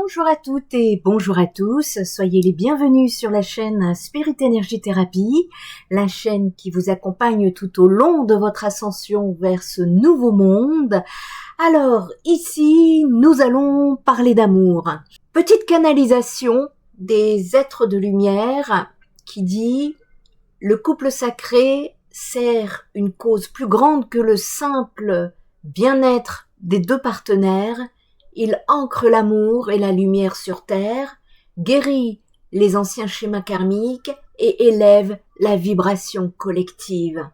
Bonjour à toutes et bonjour à tous, soyez les bienvenus sur la chaîne Spirit Energy Therapy, la chaîne qui vous accompagne tout au long de votre ascension vers ce nouveau monde. Alors ici, nous allons parler d'amour. Petite canalisation des êtres de lumière qui dit « Le couple sacré sert une cause plus grande que le simple bien-être des deux partenaires. Il ancre l'amour et la lumière sur terre, guérit les anciens schémas karmiques et élève la vibration collective. »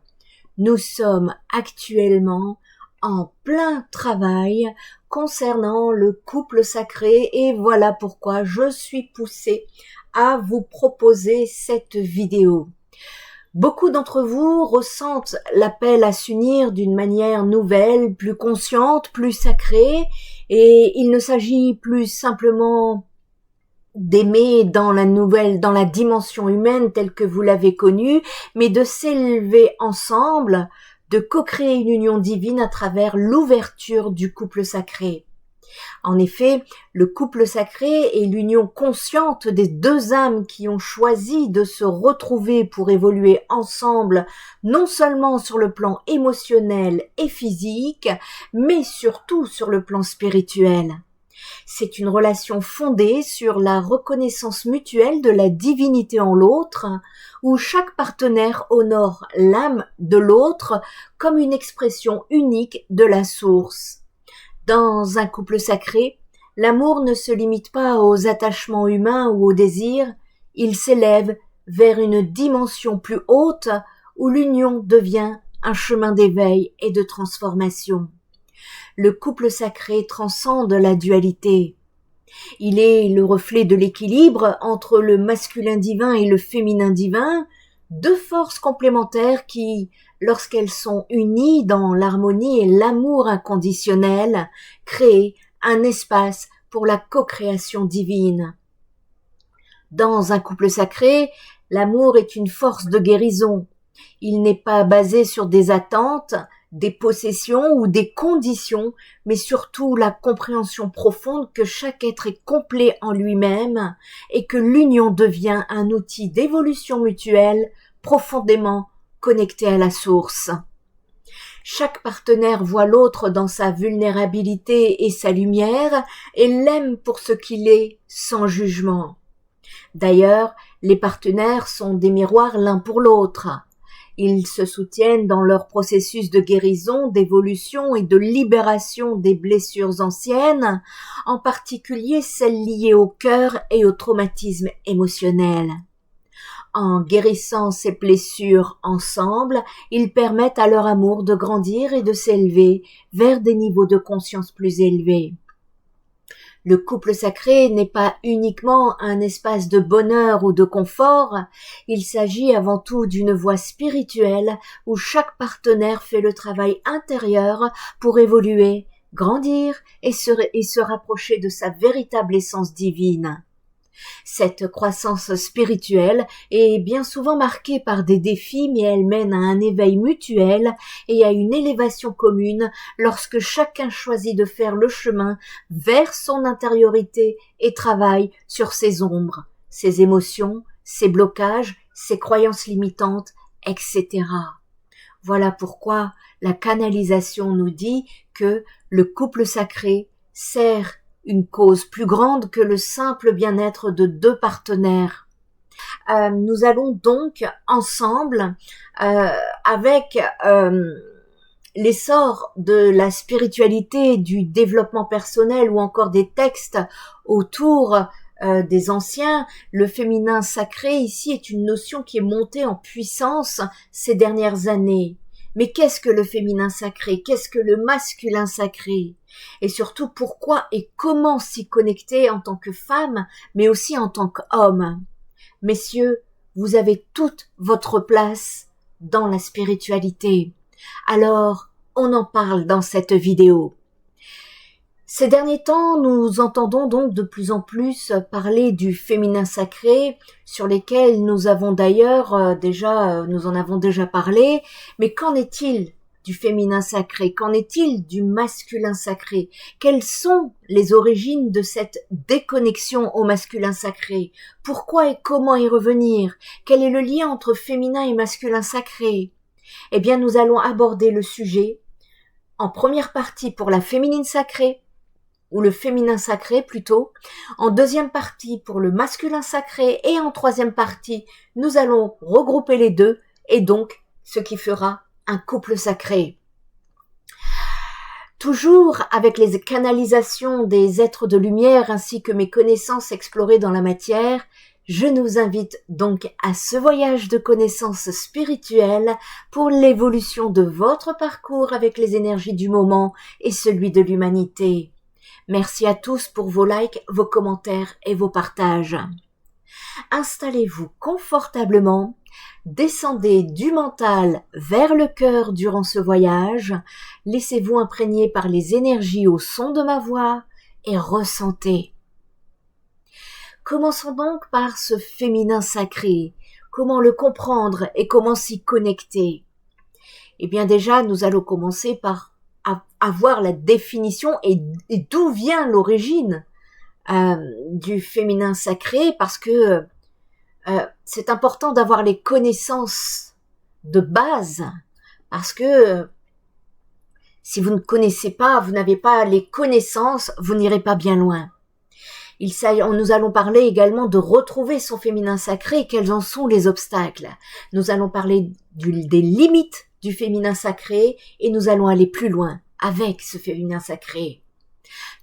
Nous sommes actuellement en plein travail concernant le couple sacré et voilà pourquoi je suis poussée à vous proposer cette vidéo. Beaucoup d'entre vous ressentent l'appel à s'unir d'une manière nouvelle, plus consciente, plus sacrée, et il ne s'agit plus simplement d'aimer dans la dimension humaine telle que vous l'avez connue, mais de s'élever ensemble, de co-créer une union divine à travers l'ouverture du couple sacré. En effet, le couple sacré est l'union consciente des deux âmes qui ont choisi de se retrouver pour évoluer ensemble, non seulement sur le plan émotionnel et physique, mais surtout sur le plan spirituel. C'est une relation fondée sur la reconnaissance mutuelle de la divinité en l'autre, où chaque partenaire honore l'âme de l'autre comme une expression unique de la source. Dans un couple sacré, l'amour ne se limite pas aux attachements humains ou aux désirs, il s'élève vers une dimension plus haute où l'union devient un chemin d'éveil et de transformation. Le couple sacré transcende la dualité. Il est le reflet de l'équilibre entre le masculin divin et le féminin divin, deux forces complémentaires qui, lorsqu'elles sont unies dans l'harmonie et l'amour inconditionnel, créent un espace pour la co-création divine. Dans un couple sacré, l'amour est une force de guérison. Il n'est pas basé sur des attentes, des possessions ou des conditions, mais surtout la compréhension profonde que chaque être est complet en lui-même et que l'union devient un outil d'évolution mutuelle profondément connecté à la source. Chaque partenaire voit l'autre dans sa vulnérabilité et sa lumière et l'aime pour ce qu'il est, sans jugement. D'ailleurs, les partenaires sont des miroirs l'un pour l'autre. Ils se soutiennent dans leur processus de guérison, d'évolution et de libération des blessures anciennes, en particulier celles liées au cœur et au traumatisme émotionnel. En guérissant ces blessures ensemble, ils permettent à leur amour de grandir et de s'élever vers des niveaux de conscience plus élevés. Le couple sacré n'est pas uniquement un espace de bonheur ou de confort, il s'agit avant tout d'une voie spirituelle où chaque partenaire fait le travail intérieur pour évoluer, grandir et se rapprocher de sa véritable essence divine. Cette croissance spirituelle est bien souvent marquée par des défis, mais elle mène à un éveil mutuel et à une élévation commune lorsque chacun choisit de faire le chemin vers son intériorité et travaille sur ses ombres, ses émotions, ses blocages, ses croyances limitantes, etc. Voilà pourquoi la canalisation nous dit que le couple sacré sert une cause plus grande que le simple bien-être de deux partenaires. Nous allons donc ensemble, avec l'essor de la spiritualité, du développement personnel ou encore des textes autour des anciens, le féminin sacré ici est une notion qui est montée en puissance ces dernières années. Mais qu'est-ce que le féminin sacré? Qu'est-ce que le masculin sacré? Et surtout, pourquoi et comment s'y connecter en tant que femme, mais aussi en tant qu'homme? Messieurs, vous avez toute votre place dans la spiritualité. Alors, on en parle dans cette vidéo. Ces derniers temps, nous entendons donc de plus en plus parler du féminin sacré, sur lesquels nous avons d'ailleurs nous en avons déjà parlé, mais qu'en est-il du féminin sacré? Qu'en est-il du masculin sacré? Quelles sont les origines de cette déconnexion au masculin sacré? Pourquoi et comment y revenir? Quel est le lien entre féminin et masculin sacré? Eh bien, nous allons aborder le sujet en première partie pour la féminine sacrée, ou le féminin sacré plutôt, en deuxième partie pour le masculin sacré, et en troisième partie, nous allons regrouper les deux, et donc ce qui fera un couple sacré. Toujours avec les canalisations des êtres de lumière ainsi que mes connaissances explorées dans la matière, je nous invite donc à ce voyage de connaissances spirituelles pour l'évolution de votre parcours avec les énergies du moment et celui de l'humanité. Merci à tous pour vos likes, vos commentaires et vos partages. Installez-vous confortablement, descendez du mental vers le cœur durant ce voyage, laissez-vous imprégner par les énergies au son de ma voix et ressentez. Commençons donc par ce féminin sacré. Comment le comprendre et comment s'y connecter? Eh bien déjà, nous allons commencer par avoir la définition et d'où vient l'origine du féminin sacré, parce que c'est important d'avoir les connaissances de base, parce que si vous ne connaissez pas, vous n'avez pas les connaissances, vous n'irez pas bien loin. Nous allons parler également de retrouver son féminin sacré, quels en sont les obstacles. Nous allons parler des limites du féminin sacré et nous allons aller plus loin avec ce féminin sacré.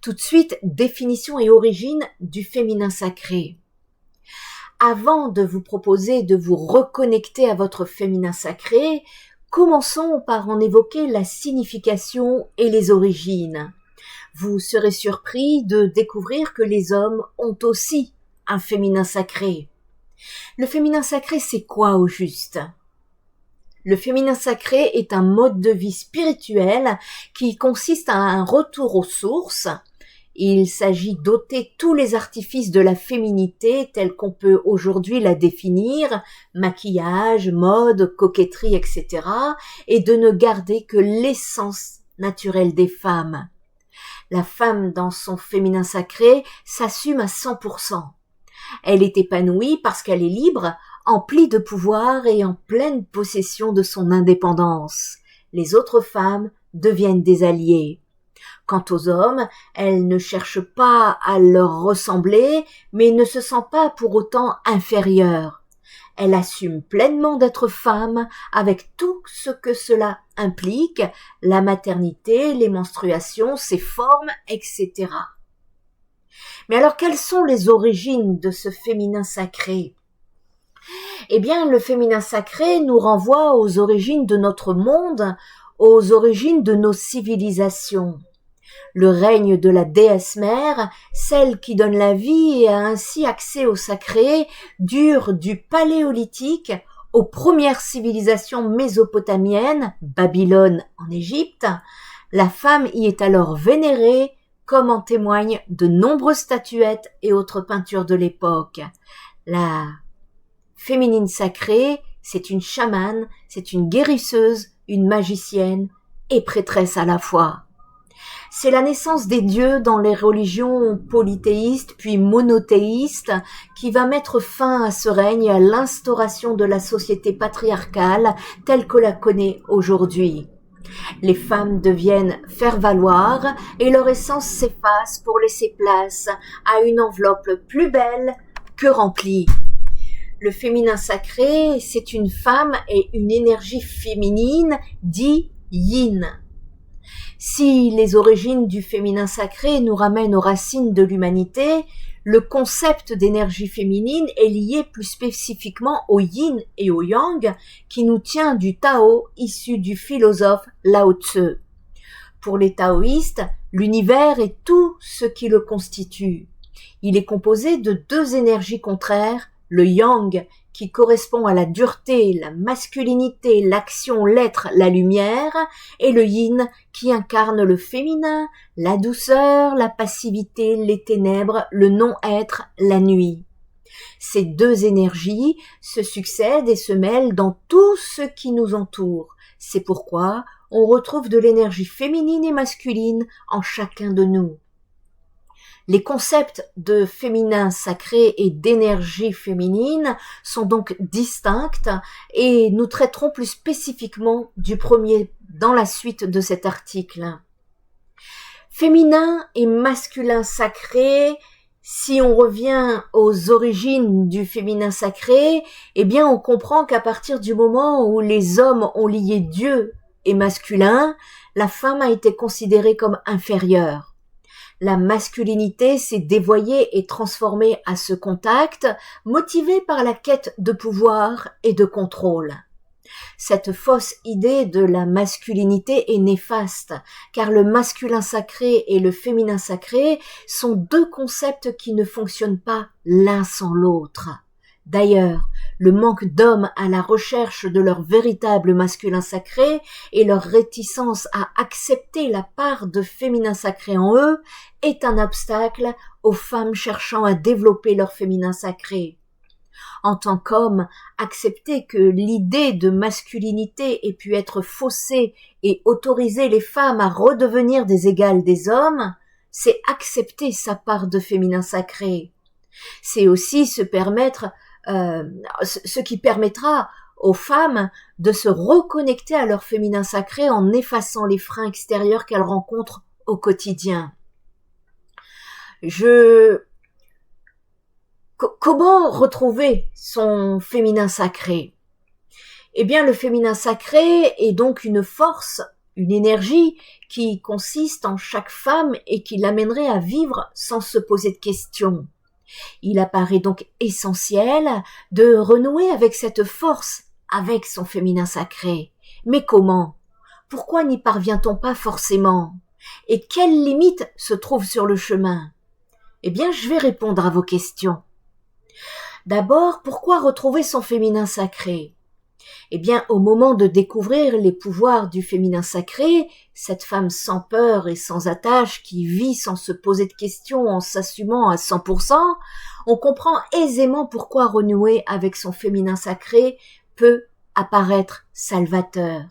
Tout de suite, définition et origine du féminin sacré. Avant de vous proposer de vous reconnecter à votre féminin sacré, commençons par en évoquer la signification et les origines. Vous serez surpris de découvrir que les hommes ont aussi un féminin sacré. Le féminin sacré, c'est quoi au juste? Le féminin sacré est un mode de vie spirituel qui consiste à un retour aux sources. Il s'agit d'ôter tous les artifices de la féminité tels qu'on peut aujourd'hui la définir, maquillage, mode, coquetterie, etc., et de ne garder que l'essence naturelle des femmes. La femme dans son féminin sacré s'assume à 100%. Elle est épanouie parce qu'elle est libre, emplie de pouvoir et en pleine possession de son indépendance. Les autres femmes deviennent des alliés. Quant aux hommes, elle ne cherche pas à leur ressembler, mais ne se sent pas pour autant inférieure. Elle assume pleinement d'être femme avec tout ce que cela implique, la maternité, les menstruations, ses formes, etc. Mais alors, quelles sont les origines de ce féminin sacré? Eh bien, le féminin sacré nous renvoie aux origines de notre monde, aux origines de nos civilisations. Le règne de la déesse mère, celle qui donne la vie et a ainsi accès au sacré, dure du paléolithique aux premières civilisations mésopotamiennes, Babylone en Égypte. La femme y est alors vénérée, comme en témoignent de nombreuses statuettes et autres peintures de l'époque. La féminine sacrée, c'est une chamane, c'est une guérisseuse, une magicienne et prêtresse à la fois. C'est la naissance des dieux dans les religions polythéistes puis monothéistes qui va mettre fin à ce règne et à l'instauration de la société patriarcale telle que la connaît aujourd'hui. Les femmes deviennent faire valoir et leur essence s'efface pour laisser place à une enveloppe plus belle que remplie. Le féminin sacré, c'est une femme et une énergie féminine dit yin. Si les origines du féminin sacré nous ramènent aux racines de l'humanité, le concept d'énergie féminine est lié plus spécifiquement au yin et au yang qui nous tient du Tao issu du philosophe Lao Tzu. Pour les taoïstes, l'univers est tout ce qui le constitue. Il est composé de deux énergies contraires, le yang qui correspond à la dureté, la masculinité, l'action, l'être, la lumière, et le yin qui incarne le féminin, la douceur, la passivité, les ténèbres, le non-être, la nuit. Ces deux énergies se succèdent et se mêlent dans tout ce qui nous entoure. C'est pourquoi, on retrouve de l'énergie féminine et masculine en chacun de nous. Les concepts de féminin sacré et d'énergie féminine sont donc distincts et nous traiterons plus spécifiquement du premier dans la suite de cet article. Féminin et masculin sacré, si on revient aux origines du féminin sacré, eh bien on comprend qu'à partir du moment où les hommes ont lié Dieu et masculin, la femme a été considérée comme inférieure. La masculinité s'est dévoyée et transformée à ce contact, motivée par la quête de pouvoir et de contrôle. Cette fausse idée de la masculinité est néfaste, car le masculin sacré et le féminin sacré sont deux concepts qui ne fonctionnent pas l'un sans l'autre. D'ailleurs, le manque d'hommes à la recherche de leur véritable masculin sacré et leur réticence à accepter la part de féminin sacré en eux est un obstacle aux femmes cherchant à développer leur féminin sacré. En tant qu'homme, accepter que l'idée de masculinité ait pu être faussée et autoriser les femmes à redevenir des égales des hommes, c'est accepter sa part de féminin sacré. C'est aussi ce qui permettra aux femmes de se reconnecter à leur féminin sacré en effaçant les freins extérieurs qu'elles rencontrent au quotidien. Comment retrouver son féminin sacré? Eh bien, le féminin sacré est donc une force, une énergie qui consiste en chaque femme et qui l'amènerait à vivre sans se poser de questions. Il apparaît donc essentiel de renouer avec cette force, avec son féminin sacré. Mais comment? Pourquoi n'y parvient-on pas forcément? Et quelles limites se trouvent sur le chemin? Eh bien, je vais répondre à vos questions. D'abord, pourquoi retrouver son féminin sacré? Eh bien, au moment de découvrir les pouvoirs du féminin sacré, cette femme sans peur et sans attache qui vit sans se poser de questions en s'assumant à 100%, on comprend aisément pourquoi renouer avec son féminin sacré peut apparaître salvateur.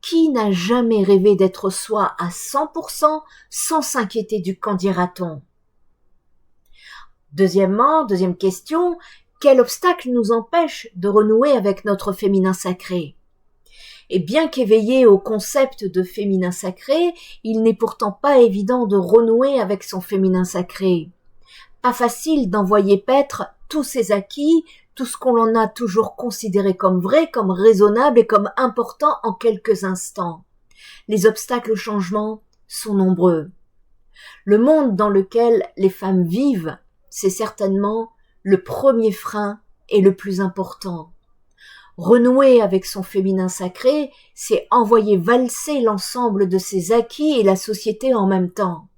Qui n'a jamais rêvé d'être soi à 100% sans s'inquiéter du qu'en dira-t-on? Deuxième question, quel obstacle nous empêche de renouer avec notre féminin sacré? Et bien qu'éveillé au concept de féminin sacré, il n'est pourtant pas évident de renouer avec son féminin sacré. Pas facile d'envoyer paître tous ses acquis, tout ce qu'on en a toujours considéré comme vrai, comme raisonnable et comme important en quelques instants. Les obstacles au changement sont nombreux. Le monde dans lequel les femmes vivent, c'est certainement le premier frein et le plus important. Renouer avec son féminin sacré, c'est envoyer valser l'ensemble de ses acquis et la société en même temps.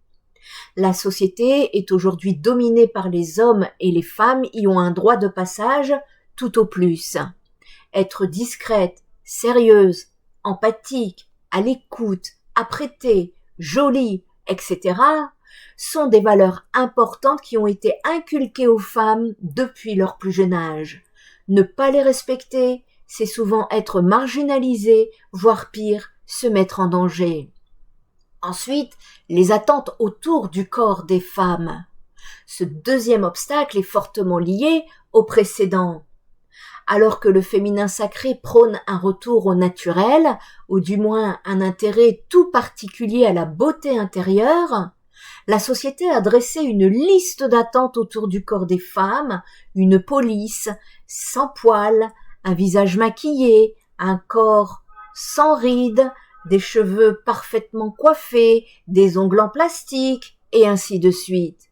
La société est aujourd'hui dominée par les hommes et les femmes y ont un droit de passage tout au plus. Être discrète, sérieuse, empathique, à l'écoute, apprêtée, jolie, etc. sont des valeurs importantes qui ont été inculquées aux femmes depuis leur plus jeune âge. Ne pas les respecter, c'est souvent être marginalisé, voire pire, se mettre en danger. Ensuite, les attentes autour du corps des femmes. Ce deuxième obstacle est fortement lié au précédent. Alors que le féminin sacré prône un retour au naturel, ou du moins un intérêt tout particulier à la beauté intérieure, la société a dressé une liste d'attentes autour du corps des femmes, une police, sans poils, un visage maquillé, un corps sans rides, des cheveux parfaitement coiffés, des ongles en plastique, et ainsi de suite.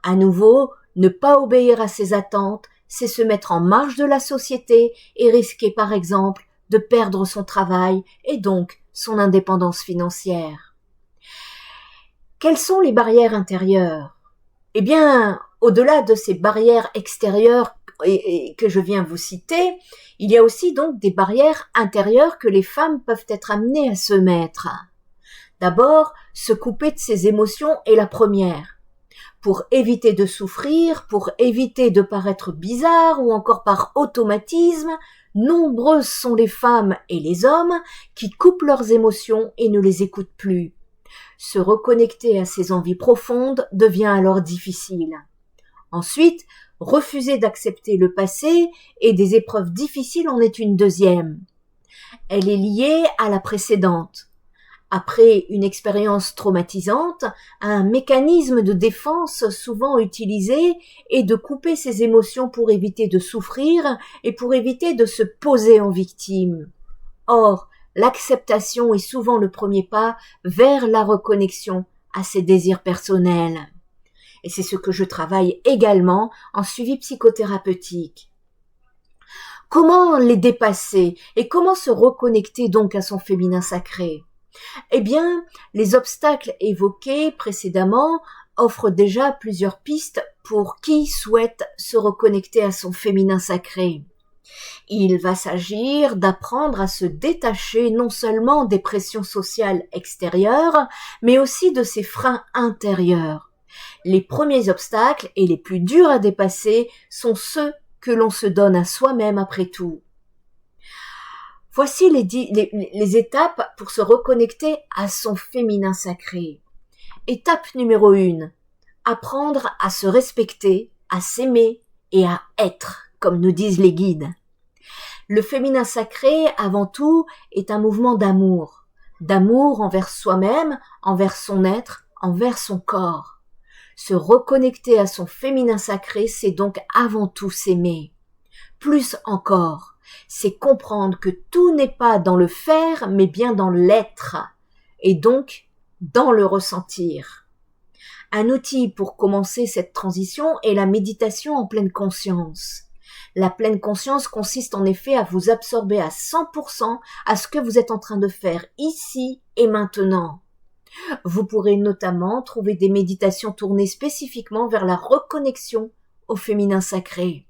À nouveau, ne pas obéir à ces attentes, c'est se mettre en marge de la société et risquer par exemple de perdre son travail et donc son indépendance financière. Quelles sont les barrières intérieures? Eh bien, au-delà de ces barrières extérieures et que je viens vous citer, il y a aussi donc des barrières intérieures que les femmes peuvent être amenées à se mettre. D'abord, se couper de ses émotions est la première. Pour éviter de souffrir, pour éviter de paraître bizarre ou encore par automatisme, Nombreuses sont les femmes et les hommes qui coupent leurs émotions et ne les écoutent plus. Se reconnecter à ses envies profondes devient alors difficile. Ensuite, refuser d'accepter le passé et des épreuves difficiles en est une deuxième. Elle est liée à la précédente. Après une expérience traumatisante, un mécanisme de défense souvent utilisé est de couper ses émotions pour éviter de souffrir et pour éviter de se poser en victime. Or, l'acceptation est souvent le premier pas vers la reconnexion à ses désirs personnels. Et c'est ce que je travaille également en suivi psychothérapeutique. Comment les dépasser et comment se reconnecter donc à son féminin sacré ? Eh bien, les obstacles évoqués précédemment offrent déjà plusieurs pistes pour qui souhaite se reconnecter à son féminin sacré. Il va s'agir d'apprendre à se détacher non seulement des pressions sociales extérieures, mais aussi de ses freins intérieurs. Les premiers obstacles et les plus durs à dépasser sont ceux que l'on se donne à soi-même après tout. Voici les étapes pour se reconnecter à son féminin sacré. Étape numéro 1. Apprendre à se respecter, à s'aimer et à être, comme nous disent les guides. Le féminin sacré, avant tout, est un mouvement d'amour. D'amour envers soi-même, envers son être, envers son corps. Se reconnecter à son féminin sacré, c'est donc avant tout s'aimer. Plus encore, c'est comprendre que tout n'est pas dans le faire, mais bien dans l'être, et donc dans le ressentir. Un outil pour commencer cette transition est la méditation en pleine conscience. La pleine conscience consiste en effet à vous absorber à 100% à ce que vous êtes en train de faire ici et maintenant. Vous pourrez notamment trouver des méditations tournées spécifiquement vers la reconnexion au féminin sacré.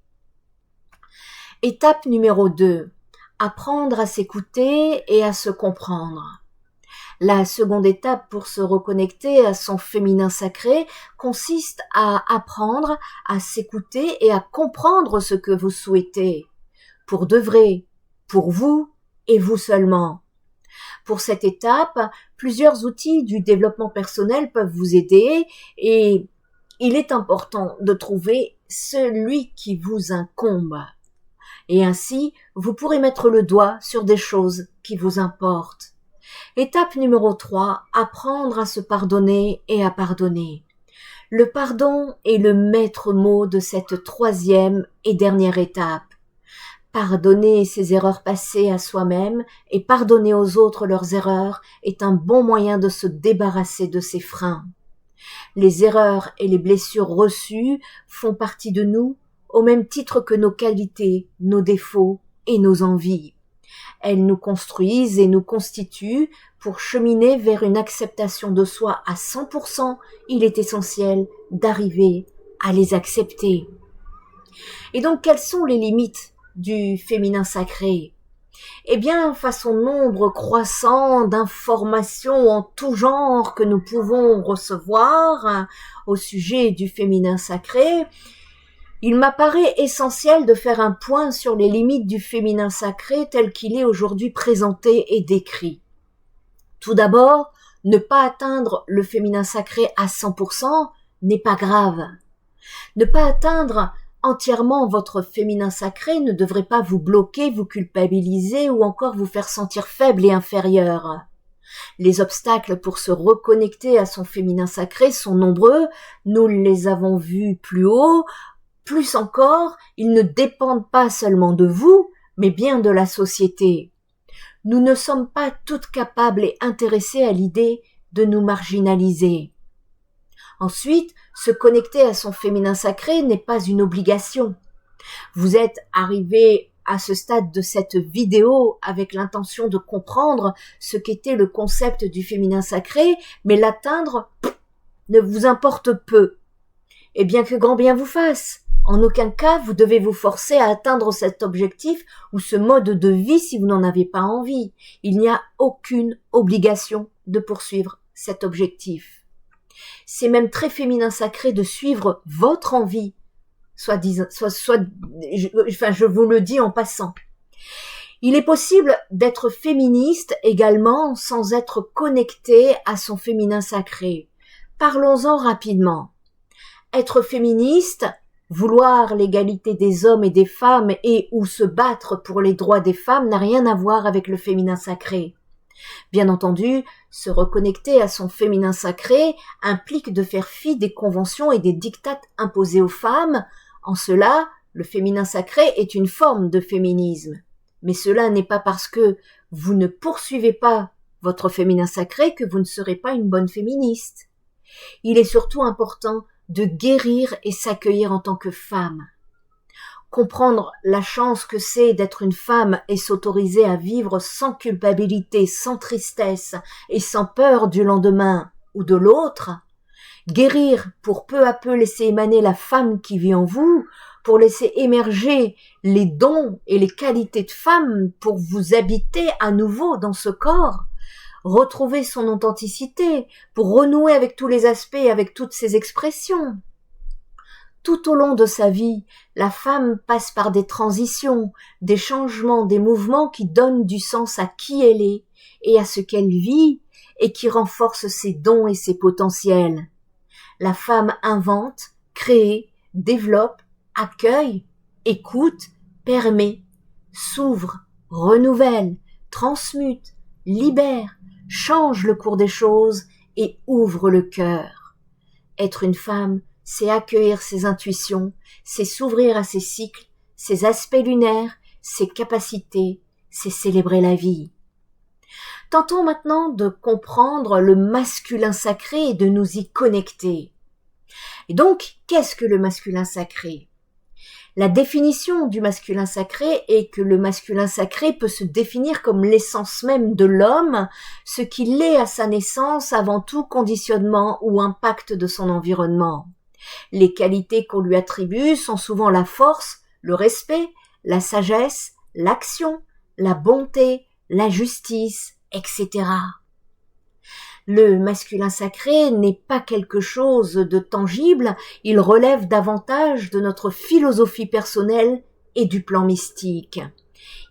Étape numéro 2. Apprendre à s'écouter et à se comprendre. La seconde étape pour se reconnecter à son féminin sacré consiste à apprendre à s'écouter et à comprendre ce que vous souhaitez, pour de vrai, pour vous et vous seulement. Pour cette étape, plusieurs outils du développement personnel peuvent vous aider et il est important de trouver celui qui vous incombe. Et ainsi, vous pourrez mettre le doigt sur des choses qui vous importent. Étape numéro 3, apprendre à se pardonner et à pardonner. Le pardon est le maître mot de cette troisième et dernière étape. Pardonner ses erreurs passées à soi-même et pardonner aux autres leurs erreurs est un bon moyen de se débarrasser de ces freins. Les erreurs et les blessures reçues font partie de nous au même titre que nos qualités, nos défauts et nos envies. Elles nous construisent et nous constituent. Pour cheminer vers une acceptation de soi à 100%, il est essentiel d'arriver à les accepter. Et donc, quelles sont les limites du féminin sacré ? Eh bien, face au nombre croissant d'informations en tout genre que nous pouvons recevoir au sujet du féminin sacré, il m'apparaît essentiel de faire un point sur les limites du féminin sacré tel qu'il est aujourd'hui présenté et décrit. Tout d'abord, ne pas atteindre le féminin sacré à 100% n'est pas grave. Ne pas atteindre entièrement votre féminin sacré ne devrait pas vous bloquer, vous culpabiliser ou encore vous faire sentir faible et inférieur. Les obstacles pour se reconnecter à son féminin sacré sont nombreux, nous les avons vus plus haut. Plus encore, ils ne dépendent pas seulement de vous, mais bien de la société. Nous ne sommes pas toutes capables et intéressées à l'idée de nous marginaliser. Ensuite, se connecter à son féminin sacré n'est pas une obligation. Vous êtes arrivé à ce stade de cette vidéo avec l'intention de comprendre ce qu'était le concept du féminin sacré, mais l'atteindre ne vous importe peu. Et bien que grand bien vous fasse, en aucun cas vous devez vous forcer à atteindre cet objectif ou ce mode de vie si vous n'en avez pas envie. Il n'y a aucune obligation de poursuivre cet objectif. C'est même très féminin sacré de suivre votre envie, je vous le dis en passant. Il est possible d'être féministe également sans être connecté à son féminin sacré. Parlons-en rapidement. Être féministe, vouloir l'égalité des hommes et des femmes et ou se battre pour les droits des femmes n'a rien à voir avec le féminin sacré. Bien entendu, se reconnecter à son féminin sacré implique de faire fi des conventions et des dictats imposés aux femmes. En cela, le féminin sacré est une forme de féminisme. Mais cela n'est pas parce que vous ne poursuivez pas votre féminin sacré que vous ne serez pas une bonne féministe. Il est surtout important de guérir et s'accueillir en tant que femme. Comprendre la chance que c'est d'être une femme et s'autoriser à vivre sans culpabilité, sans tristesse et sans peur du lendemain ou de l'autre. Guérir pour peu à peu laisser émaner la femme qui vit en vous, pour laisser émerger les dons et les qualités de femme, pour vous habiter à nouveau dans ce corps, retrouver son authenticité, pour renouer avec tous les aspects, avec toutes ses expressions. Tout au long de sa vie, la femme passe par des transitions, des changements, des mouvements qui donnent du sens à qui elle est et à ce qu'elle vit et qui renforcent ses dons et ses potentiels. La femme invente, crée, développe, accueille, écoute, permet, s'ouvre, renouvelle, transmute, libère, change le cours des choses et ouvre le cœur. Être une femme, c'est accueillir ses intuitions, c'est s'ouvrir à ses cycles, ses aspects lunaires, ses capacités, c'est célébrer la vie. Tentons maintenant de comprendre le masculin sacré et de nous y connecter. Et donc, qu'est-ce que le masculin sacré ? La définition du masculin sacré est que le masculin sacré peut se définir comme l'essence même de l'homme, ce qu'il est à sa naissance avant tout conditionnement ou impact de son environnement. Les qualités qu'on lui attribue sont souvent la force, le respect, la sagesse, l'action, la bonté, la justice, etc. Le masculin sacré n'est pas quelque chose de tangible, il relève davantage de notre philosophie personnelle et du plan mystique.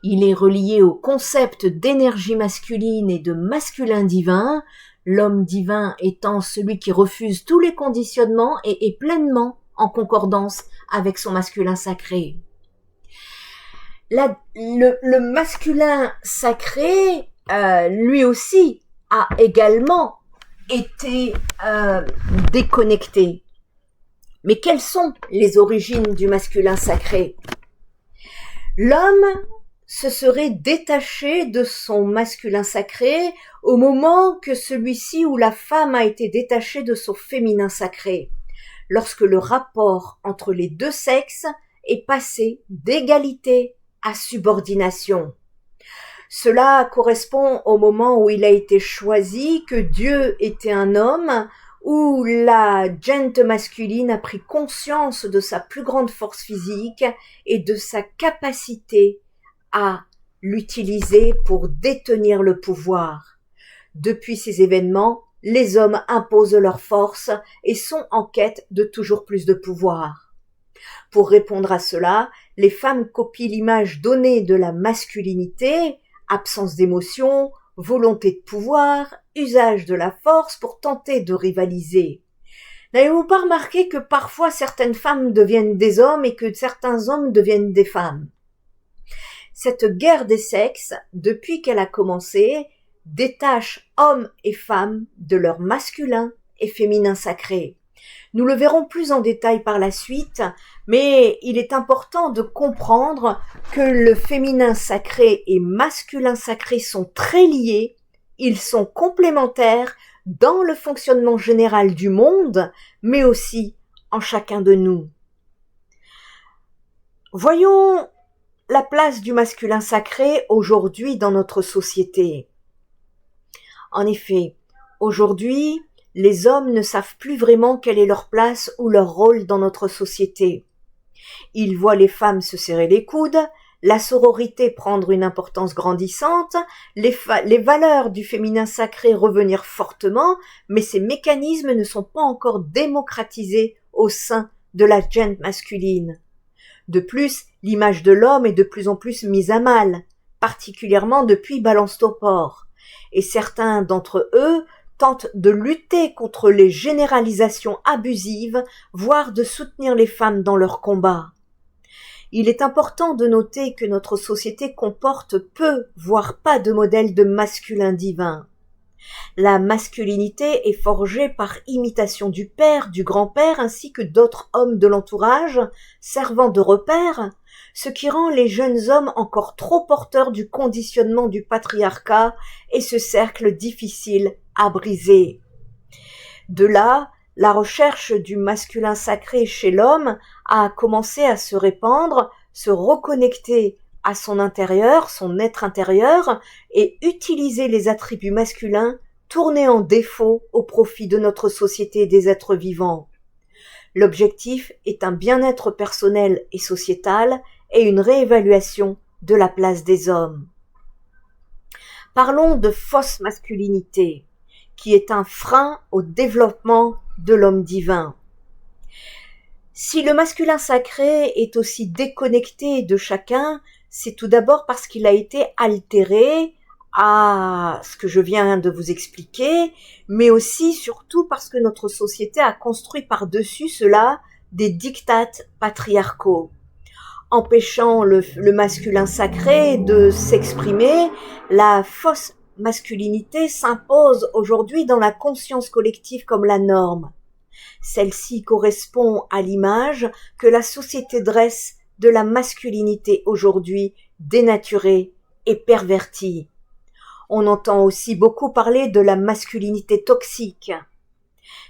Il est relié au concept d'énergie masculine et de masculin divin, l'homme divin étant celui qui refuse tous les conditionnements et est pleinement en concordance avec son masculin sacré. Le masculin sacré, lui aussi, a également été déconnecté. Mais quelles sont les origines du masculin sacré ? L'homme se serait détaché de son masculin sacré au moment que celui-ci ou la femme a été détachée de son féminin sacré, lorsque le rapport entre les deux sexes est passé d'égalité à subordination. Cela correspond au moment où il a été choisi que Dieu était un homme, où la gente masculine a pris conscience de sa plus grande force physique et de sa capacité à l'utiliser pour détenir le pouvoir. Depuis ces événements, les hommes imposent leur force et sont en quête de toujours plus de pouvoir. Pour répondre à cela, les femmes copient l'image donnée de la masculinité, absence d'émotion, volonté de pouvoir, usage de la force pour tenter de rivaliser. N'avez-vous pas remarqué que parfois certaines femmes deviennent des hommes et que certains hommes deviennent des femmes ? Cette guerre des sexes, depuis qu'elle a commencé, détache hommes et femmes de leur masculin et féminin sacré. Nous le verrons plus en détail par la suite, mais il est important de comprendre que le féminin sacré et masculin sacré sont très liés, ils sont complémentaires dans le fonctionnement général du monde, mais aussi en chacun de nous. Voyons la place du masculin sacré aujourd'hui dans notre société. En effet, aujourd'hui, les hommes ne savent plus vraiment quelle est leur place ou leur rôle dans notre société. Ils voient les femmes se serrer les coudes, la sororité prendre une importance grandissante, les valeurs du féminin sacré revenir fortement, mais ces mécanismes ne sont pas encore démocratisés au sein de la gente masculine. De plus, L'image de l'homme est de plus en plus mise à mal, particulièrement depuis Balance ton porc, et certains d'entre eux tentent de lutter contre les généralisations abusives, voire de soutenir les femmes dans leur combat. Il est important de noter que notre société comporte peu, voire pas de modèles de masculin divin. La masculinité est forgée par imitation du père, du grand-père ainsi que d'autres hommes de l'entourage, servant de repère, ce qui rend les jeunes hommes encore trop porteurs du conditionnement du patriarcat et ce cercle difficile à briser. De là, la recherche du masculin sacré chez l'homme a commencé à se répandre, se reconnecter à son intérieur, son être intérieur, et utiliser les attributs masculins tournés en défaut au profit de notre société des êtres vivants. L'objectif est un bien-être personnel et sociétal et une réévaluation de la place des hommes. Parlons de fausse masculinité, qui est un frein au développement de l'homme divin. Si le masculin sacré est aussi déconnecté de chacun, c'est tout d'abord parce qu'il a été altéré à ce que je viens de vous expliquer, mais aussi surtout parce que notre société a construit par-dessus cela des diktats patriarcaux. Empêchant le masculin sacré de s'exprimer, la fausse masculinité s'impose aujourd'hui dans la conscience collective comme la norme. Celle-ci correspond à l'image que la société dresse de la masculinité aujourd'hui dénaturée et pervertie. On entend aussi beaucoup parler de la masculinité toxique.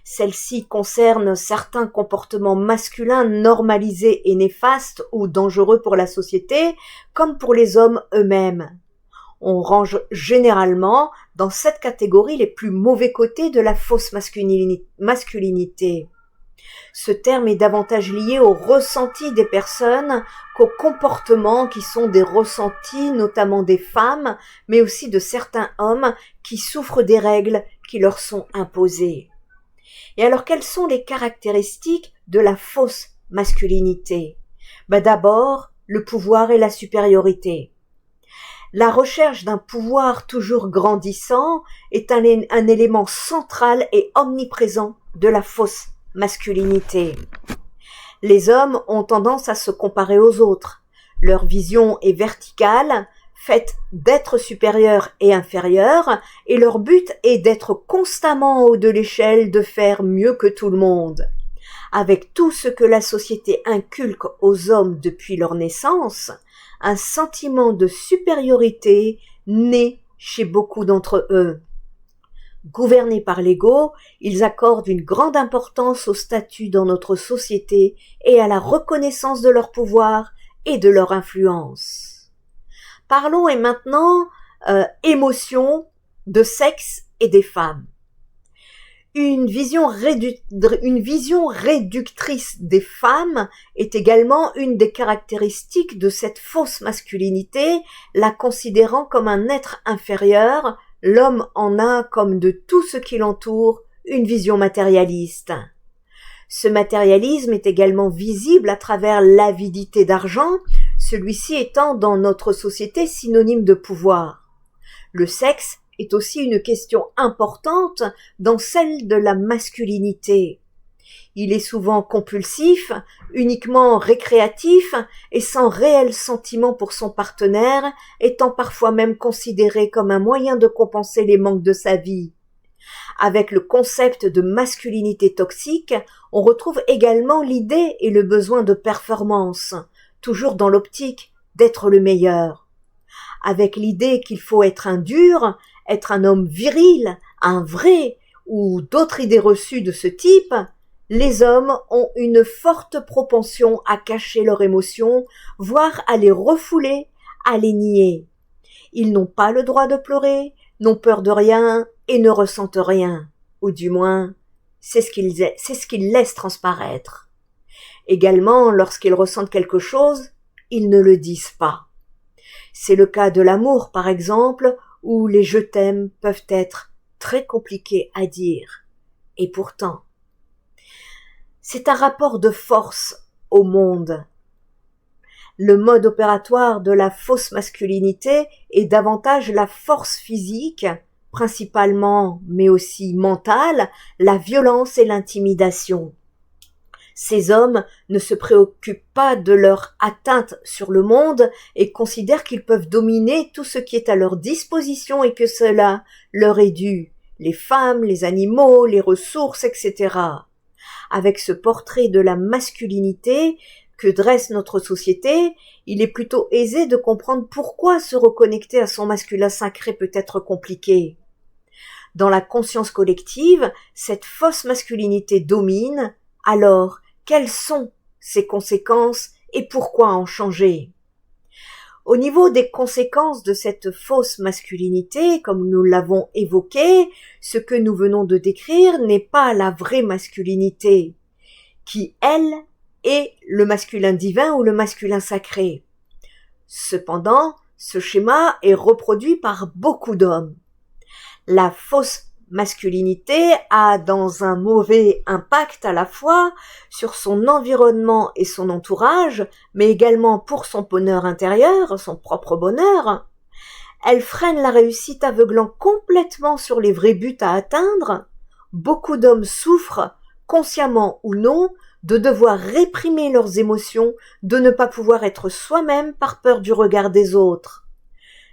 Celle-ci concerne certains comportements masculins normalisés et néfastes ou dangereux pour la société, comme pour les hommes eux-mêmes. On range généralement dans cette catégorie les plus mauvais côtés de la fausse masculinité. Ce terme est davantage lié au ressenti des personnes qu'aux comportements qui sont des ressentis, notamment des femmes, mais aussi de certains hommes qui souffrent des règles qui leur sont imposées. Et alors, quelles sont les caractéristiques de la fausse masculinité ? D'abord, le pouvoir et la supériorité. La recherche d'un pouvoir toujours grandissant est un élément central et omniprésent de la fausse masculinité. Les hommes ont tendance à se comparer aux autres. Leur vision est verticale, faite d'être supérieur et inférieur, et leur but est d'être constamment en haut de l'échelle, de faire mieux que tout le monde. Avec tout ce que la société inculque aux hommes depuis leur naissance, un sentiment de supériorité naît chez beaucoup d'entre eux. Gouvernés par l'ego, ils accordent une grande importance au statut dans notre société et à la reconnaissance de leur pouvoir et de leur influence. Parlons maintenant émotions, de sexe et des femmes. Une vision réductrice des femmes est également une des caractéristiques de cette fausse masculinité, la considérant comme un être inférieur. L'homme en a, comme de tout ce qui l'entoure, une vision matérialiste. Ce matérialisme est également visible à travers l'avidité d'argent, celui-ci étant dans notre société synonyme de pouvoir. Le sexe est aussi une question importante dans celle de la masculinité. Il est souvent compulsif, uniquement récréatif et sans réel sentiment pour son partenaire, étant parfois même considéré comme un moyen de compenser les manques de sa vie. Avec le concept de masculinité toxique, on retrouve également l'idée et le besoin de performance, toujours dans l'optique d'être le meilleur. Avec l'idée qu'il faut être un dur, être un homme viril, un vrai, ou d'autres idées reçues de ce type, les hommes ont une forte propension à cacher leurs émotions, voire à les refouler, à les nier. Ils n'ont pas le droit de pleurer, n'ont peur de rien et ne ressentent rien, ou du moins, c'est ce qu'ils laissent transparaître. Également, lorsqu'ils ressentent quelque chose, ils ne le disent pas. C'est le cas de l'amour, par exemple, où les je t'aime peuvent être très compliqués à dire. Et pourtant, c'est un rapport de force au monde. Le mode opératoire de la fausse masculinité est davantage la force physique, principalement, mais aussi mentale, la violence et l'intimidation. Ces hommes ne se préoccupent pas de leur atteinte sur le monde et considèrent qu'ils peuvent dominer tout ce qui est à leur disposition et que cela leur est dû, les femmes, les animaux, les ressources, etc. Avec ce portrait de la masculinité que dresse notre société, il est plutôt aisé de comprendre pourquoi se reconnecter à son masculin sacré peut être compliqué. Dans la conscience collective, cette fausse masculinité domine, alors quelles sont ses conséquences et pourquoi en changer? Au niveau des conséquences de cette fausse masculinité, comme nous l'avons évoqué, ce que nous venons de décrire n'est pas la vraie masculinité, qui, elle, est le masculin divin ou le masculin sacré. Cependant, ce schéma est reproduit par beaucoup d'hommes. La fausse masculinité a dans un mauvais impact à la fois sur son environnement et son entourage, mais également pour son bonheur intérieur, son propre bonheur. Elle freine la réussite aveuglant complètement sur les vrais buts à atteindre. Beaucoup d'hommes souffrent, consciemment ou non, de devoir réprimer leurs émotions, de ne pas pouvoir être soi-même par peur du regard des autres.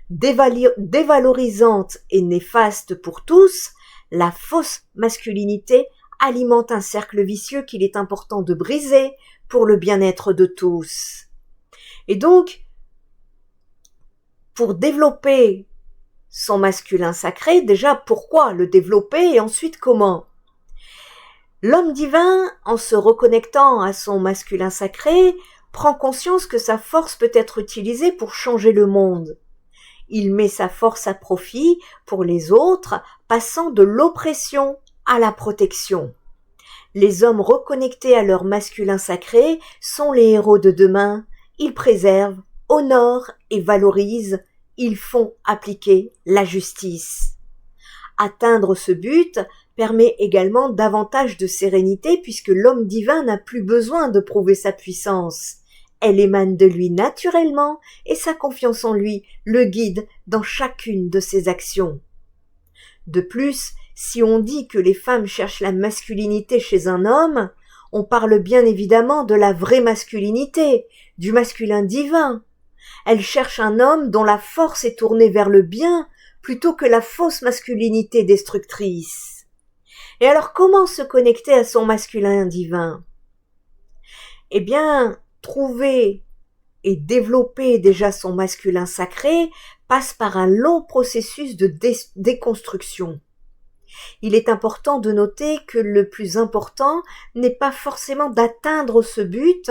Dévalorisante et néfaste pour tous, la fausse masculinité alimente un cercle vicieux qu'il est important de briser pour le bien-être de tous. Et donc, pour développer son masculin sacré, déjà pourquoi le développer et ensuite comment? L'homme divin, en se reconnectant à son masculin sacré, prend conscience que sa force peut être utilisée pour changer le monde. Il met sa force à profit pour les autres, passant de l'oppression à la protection. Les hommes reconnectés à leur masculin sacré sont les héros de demain. Ils préservent, honorent et valorisent. Ils font appliquer la justice. Atteindre ce but permet également davantage de sérénité puisque l'homme divin n'a plus besoin de prouver sa puissance. Elle émane de lui naturellement et sa confiance en lui le guide dans chacune de ses actions. De plus, si on dit que les femmes cherchent la masculinité chez un homme, on parle bien évidemment de la vraie masculinité, du masculin divin. Elles cherchent un homme dont la force est tournée vers le bien plutôt que la fausse masculinité destructrice. Et alors comment se connecter à son masculin divin? Eh bien, trouver et développer déjà son masculin sacré passe par un long processus de déconstruction. Il est important de noter que le plus important n'est pas forcément d'atteindre ce but,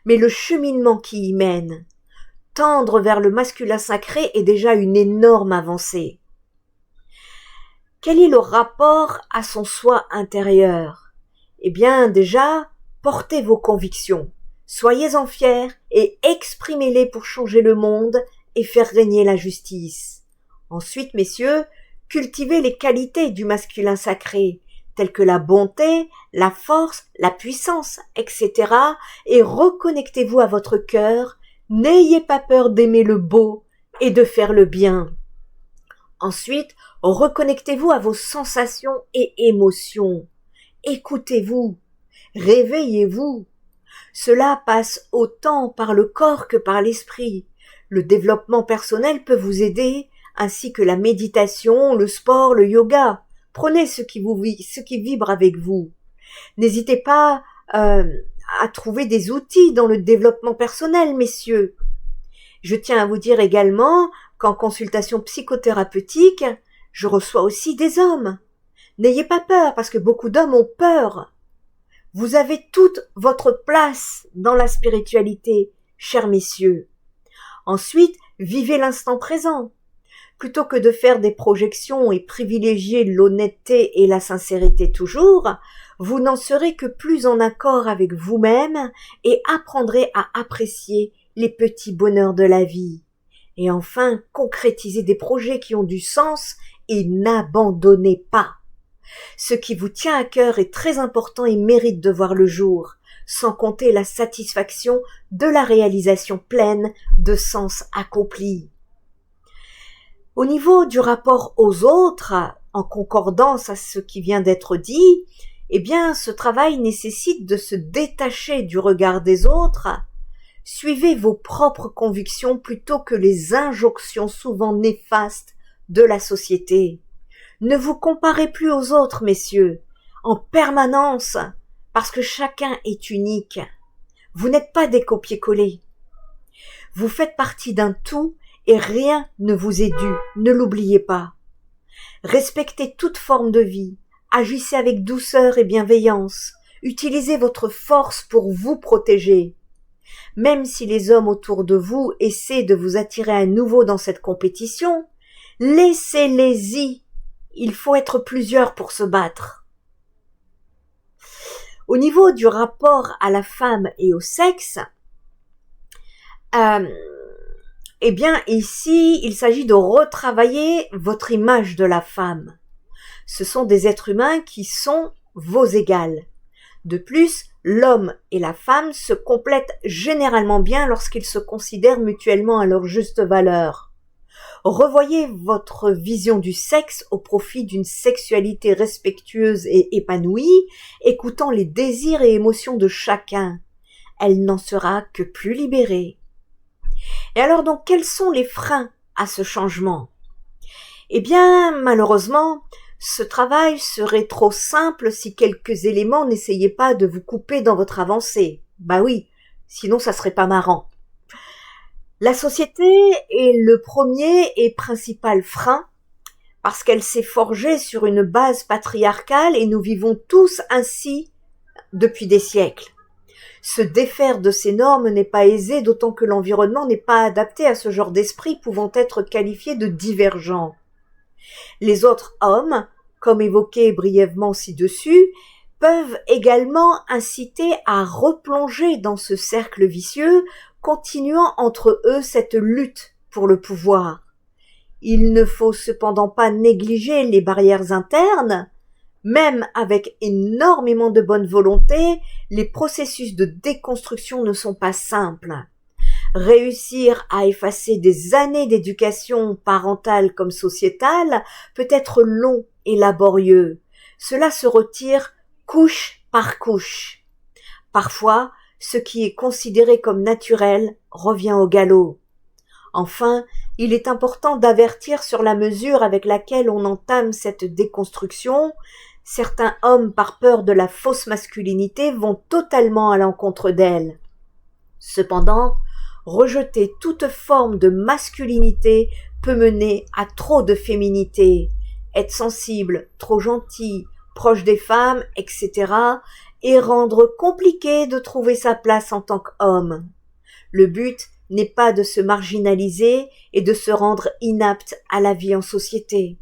mais le cheminement qui y mène. Tendre vers le masculin sacré est déjà une énorme avancée. Quel est le rapport à son soi intérieur? Eh bien, déjà, portez vos convictions. Soyez-en fiers et exprimez-les pour changer le monde et faire régner la justice. Ensuite, messieurs, cultivez les qualités du masculin sacré, telles que la bonté, la force, la puissance, etc. et reconnectez-vous à votre cœur. N'ayez pas peur d'aimer le beau et de faire le bien. Ensuite, reconnectez-vous à vos sensations et émotions. Écoutez-vous, réveillez-vous. Cela passe autant par le corps que par l'esprit. Le développement personnel peut vous aider, ainsi que la méditation, le sport, le yoga. Prenez ce qui vibre avec vous. N'hésitez pas à trouver des outils dans le développement personnel, messieurs. Je tiens à vous dire également qu'en consultation psychothérapeutique, je reçois aussi des hommes. N'ayez pas peur, parce que beaucoup d'hommes ont peur. Vous avez toute votre place dans la spiritualité, chers messieurs. Ensuite, vivez l'instant présent. Plutôt que de faire des projections et privilégier l'honnêteté et la sincérité toujours, vous n'en serez que plus en accord avec vous-même et apprendrez à apprécier les petits bonheurs de la vie. Et enfin, concrétisez des projets qui ont du sens et n'abandonnez pas. Ce qui vous tient à cœur est très important et mérite de voir le jour. sans compter la satisfaction de la réalisation pleine de sens accomplis. Au niveau du rapport aux autres, en concordance à ce qui vient d'être dit, eh bien, ce travail nécessite de se détacher du regard des autres. Suivez vos propres convictions plutôt que les injonctions souvent néfastes de la société. Ne vous comparez plus aux autres, messieurs, en permanence, parce que chacun est unique. Vous n'êtes pas des copier-coller. Vous faites partie d'un tout et rien ne vous est dû, ne l'oubliez pas. Respectez toute forme de vie, agissez avec douceur et bienveillance, utilisez votre force pour vous protéger. Même si les hommes autour de vous essaient de vous attirer à nouveau dans cette compétition, laissez-les-y. Il faut être plusieurs pour se battre. Au niveau du rapport à la femme et au sexe, eh bien ici, il s'agit de retravailler votre image de la femme. Ce sont des êtres humains qui sont vos égales. De plus, l'homme et la femme se complètent généralement bien lorsqu'ils se considèrent mutuellement à leur juste valeur. Revoyez votre vision du sexe au profit d'une sexualité respectueuse et épanouie, écoutant les désirs et émotions de chacun. Elle n'en sera que plus libérée. Et alors donc, quels sont les freins à ce changement? Eh bien, malheureusement, ce travail serait trop simple si quelques éléments n'essayaient pas de vous couper dans votre avancée. Bah oui, sinon ça serait pas marrant. La société est le premier et principal frein parce qu'elle s'est forgée sur une base patriarcale et nous vivons tous ainsi depuis des siècles. Se défaire de ces normes n'est pas aisé, d'autant que l'environnement n'est pas adapté à ce genre d'esprit pouvant être qualifié de divergent. Les autres hommes, comme évoqué brièvement ci-dessus, peuvent également inciter à replonger dans ce cercle vicieux, continuant entre eux cette lutte pour le pouvoir. Il ne faut cependant pas négliger les barrières internes. Même avec énormément de bonne volonté, les processus de déconstruction ne sont pas simples. Réussir à effacer des années d'éducation parentale comme sociétale peut être long et laborieux. Cela se retire couche par couche. Parfois, ce qui est considéré comme naturel revient au galop. Enfin, il est important d'avertir sur la mesure avec laquelle on entame cette déconstruction. Certains hommes, par peur de la fausse masculinité, vont totalement à l'encontre d'elle. Cependant, rejeter toute forme de masculinité peut mener à trop de féminité. Être sensible, trop gentil, proche des femmes, etc., et rendre compliqué de trouver sa place en tant qu'homme. Le but n'est pas de se marginaliser et de se rendre inapte à la vie en société.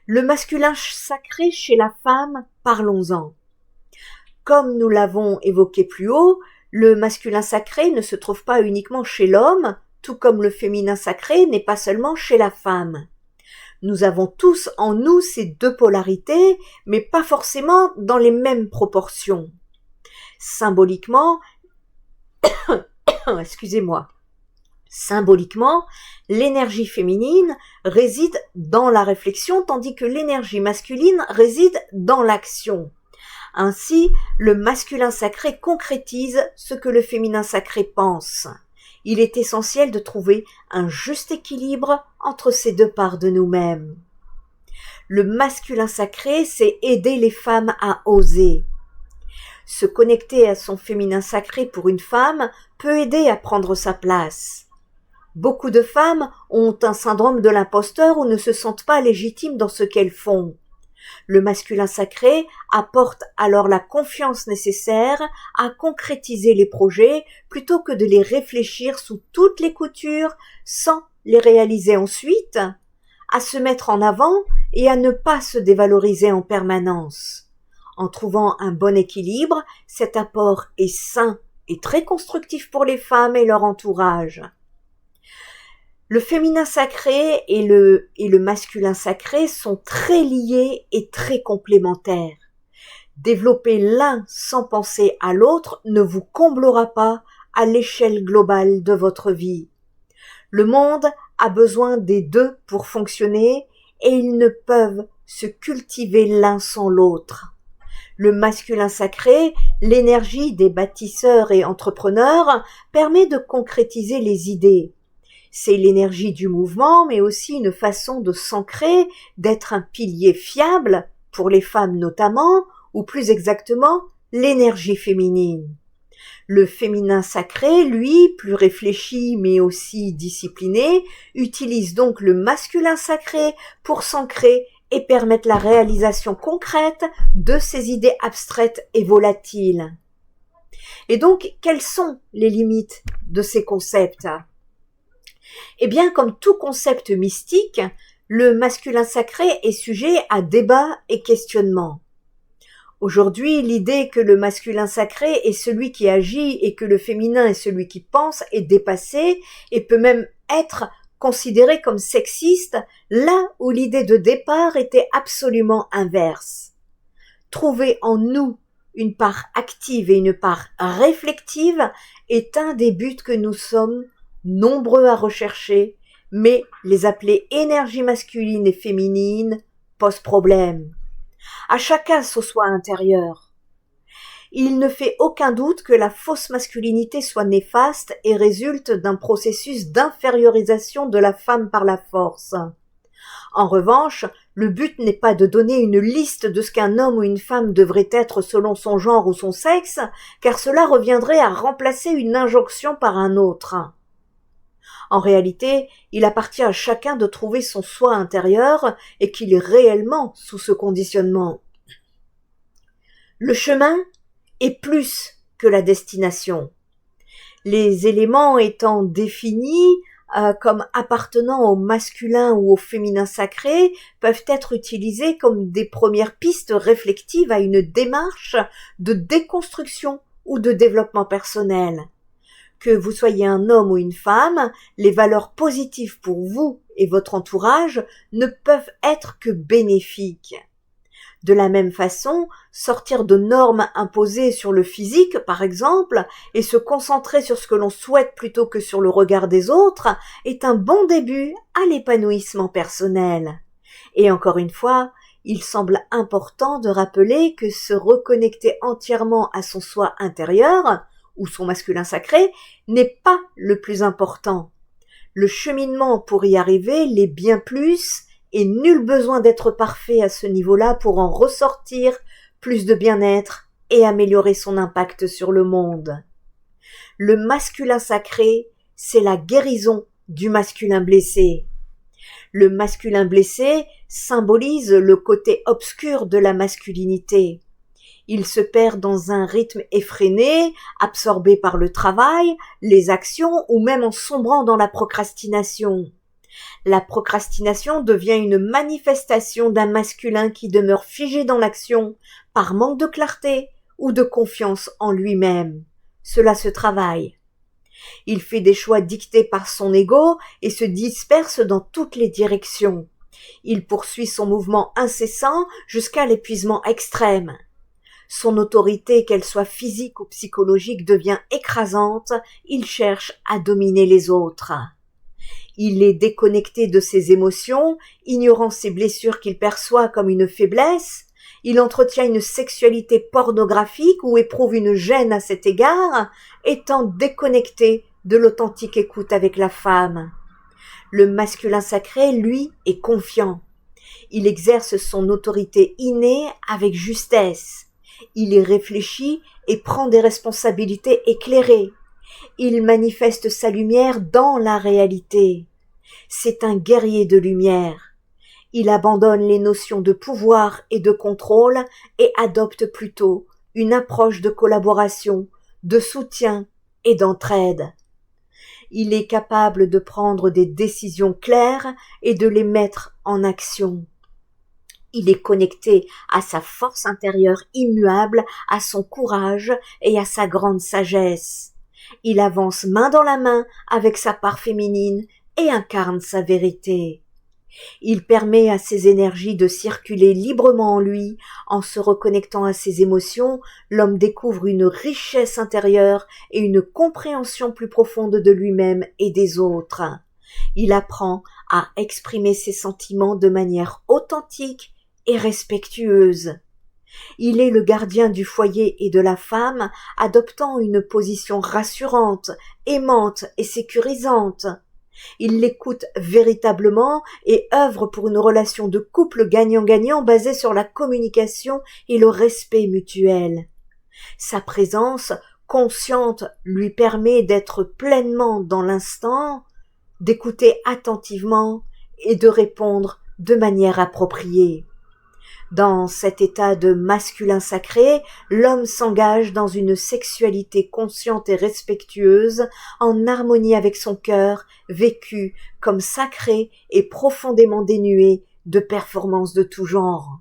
Le masculin sacré chez la femme, parlons-en. Comme nous l'avons évoqué plus haut, le masculin sacré ne se trouve pas uniquement chez l'homme, tout comme le féminin sacré n'est pas seulement chez la femme. Nous avons tous en nous ces deux polarités, mais pas forcément dans les mêmes proportions. Symboliquement, Symboliquement, l'énergie féminine réside dans la réflexion, tandis que l'énergie masculine réside dans l'action. Ainsi, le masculin sacré concrétise ce que le féminin sacré pense. Il est essentiel de trouver un juste équilibre entre ces deux parts de nous-mêmes. Le masculin sacré, c'est aider les femmes à oser. Se connecter à son féminin sacré pour une femme peut aider à prendre sa place. Beaucoup de femmes ont un syndrome de l'imposteur ou ne se sentent pas légitimes dans ce qu'elles font. Le masculin sacré apporte alors la confiance nécessaire à concrétiser les projets plutôt que de les réfléchir sous toutes les coutures sans les réaliser ensuite, à se mettre en avant et à ne pas se dévaloriser en permanence. En trouvant un bon équilibre, cet apport est sain et très constructif pour les femmes et leur entourage. Le féminin sacré et le masculin sacré sont très liés et très complémentaires. Développer l'un sans penser à l'autre ne vous comblera pas à l'échelle globale de votre vie. Le monde a besoin des deux pour fonctionner et ils ne peuvent se cultiver l'un sans l'autre. Le masculin sacré, l'énergie des bâtisseurs et entrepreneurs, permet de concrétiser les idées. C'est l'énergie du mouvement, mais aussi une façon de s'ancrer, d'être un pilier fiable, pour les femmes notamment, ou plus exactement, l'énergie féminine. Le féminin sacré, lui, plus réfléchi mais aussi discipliné, utilise donc le masculin sacré pour s'ancrer et permettre la réalisation concrète de ces idées abstraites et volatiles. Et donc, quelles sont les limites de ces concepts ? Eh bien, comme tout concept mystique, le masculin sacré est sujet à débat et questionnement. Aujourd'hui, l'idée que le masculin sacré est celui qui agit et que le féminin est celui qui pense est dépassée et peut même être considérée comme sexiste, là où l'idée de départ était absolument inverse. Trouver en nous une part active et une part réflexive est un des buts que nous sommes nombreux à rechercher, mais les appeler énergie masculine et féminine pose problème. À chacun son soi intérieur. Il ne fait aucun doute que la fausse masculinité soit néfaste et résulte d'un processus d'infériorisation de la femme par la force. En revanche, le but n'est pas de donner une liste de ce qu'un homme ou une femme devrait être selon son genre ou son sexe, car cela reviendrait à remplacer une injonction par un autre. En réalité, il appartient à chacun de trouver son soi intérieur et qu'il est réellement sous ce conditionnement. Le chemin est plus que la destination. Les éléments étant définis comme appartenant au masculin ou au féminin sacré peuvent être utilisés comme des premières pistes réflexives à une démarche de déconstruction ou de développement personnel. Que vous soyez un homme ou une femme, les valeurs positives pour vous et votre entourage ne peuvent être que bénéfiques. De la même façon, sortir de normes imposées sur le physique, par exemple, et se concentrer sur ce que l'on souhaite plutôt que sur le regard des autres, est un bon début à l'épanouissement personnel. Et encore une fois, il semble important de rappeler que se reconnecter entièrement à son soi intérieur, ou son masculin sacré, n'est pas le plus important. Le cheminement pour y arriver l'est bien plus, et nul besoin d'être parfait à ce niveau-là pour en ressortir plus de bien-être et améliorer son impact sur le monde. Le masculin sacré, c'est la guérison du masculin blessé. Le masculin blessé symbolise le côté obscur de la masculinité. Il se perd dans un rythme effréné, absorbé par le travail, les actions ou même en sombrant dans la procrastination. La procrastination devient une manifestation d'un masculin qui demeure figé dans l'action par manque de clarté ou de confiance en lui-même. Cela se travaille. Il fait des choix dictés par son ego et se disperse dans toutes les directions. Il poursuit son mouvement incessant jusqu'à l'épuisement extrême. Son autorité, qu'elle soit physique ou psychologique, devient écrasante, il cherche à dominer les autres. Il est déconnecté de ses émotions, ignorant ses blessures qu'il perçoit comme une faiblesse, il entretient une sexualité pornographique ou éprouve une gêne à cet égard, étant déconnecté de l'authentique écoute avec la femme. Le masculin sacré, lui, est confiant. Il exerce son autorité innée avec justesse. Il y réfléchit et prend des responsabilités éclairées. Il manifeste sa lumière dans la réalité. C'est un guerrier de lumière. Il abandonne les notions de pouvoir et de contrôle et adopte plutôt une approche de collaboration, de soutien et d'entraide. Il est capable de prendre des décisions claires et de les mettre en action. Il est connecté à sa force intérieure immuable, à son courage et à sa grande sagesse. Il avance main dans la main avec sa part féminine et incarne sa vérité. Il permet à ses énergies de circuler librement en lui. En se reconnectant à ses émotions, l'homme découvre une richesse intérieure et une compréhension plus profonde de lui-même et des autres. Il apprend à exprimer ses sentiments de manière authentique et respectueuse. Il est le gardien du foyer et de la femme, adoptant une position rassurante, aimante et sécurisante. Il l'écoute véritablement et œuvre pour une relation de couple gagnant-gagnant basée sur la communication et le respect mutuel. Sa présence consciente lui permet d'être pleinement dans l'instant, d'écouter attentivement et de répondre de manière appropriée. Dans cet état de masculin sacré, l'homme s'engage dans une sexualité consciente et respectueuse, en harmonie avec son cœur, vécu comme sacré et profondément dénué de performances de tout genre.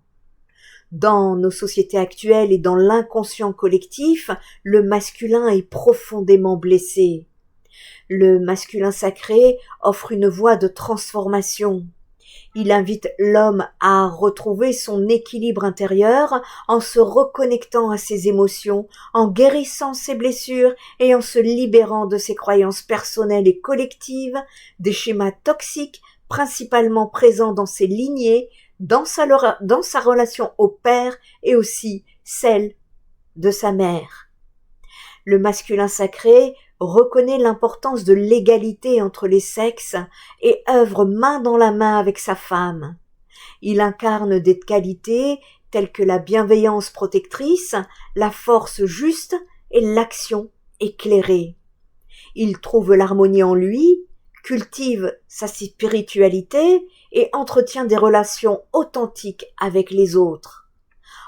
Dans nos sociétés actuelles et dans l'inconscient collectif, le masculin est profondément blessé. Le masculin sacré offre une voie de transformation. Il invite l'homme à retrouver son équilibre intérieur en se reconnectant à ses émotions, en guérissant ses blessures et en se libérant de ses croyances personnelles et collectives, des schémas toxiques principalement présents dans ses lignées, dans sa relation au père et aussi celle de sa mère. Le masculin sacré reconnaît l'importance de l'égalité entre les sexes et œuvre main dans la main avec sa femme. Il incarne des qualités telles que la bienveillance protectrice, la force juste et l'action éclairée. Il trouve l'harmonie en lui, cultive sa spiritualité et entretient des relations authentiques avec les autres.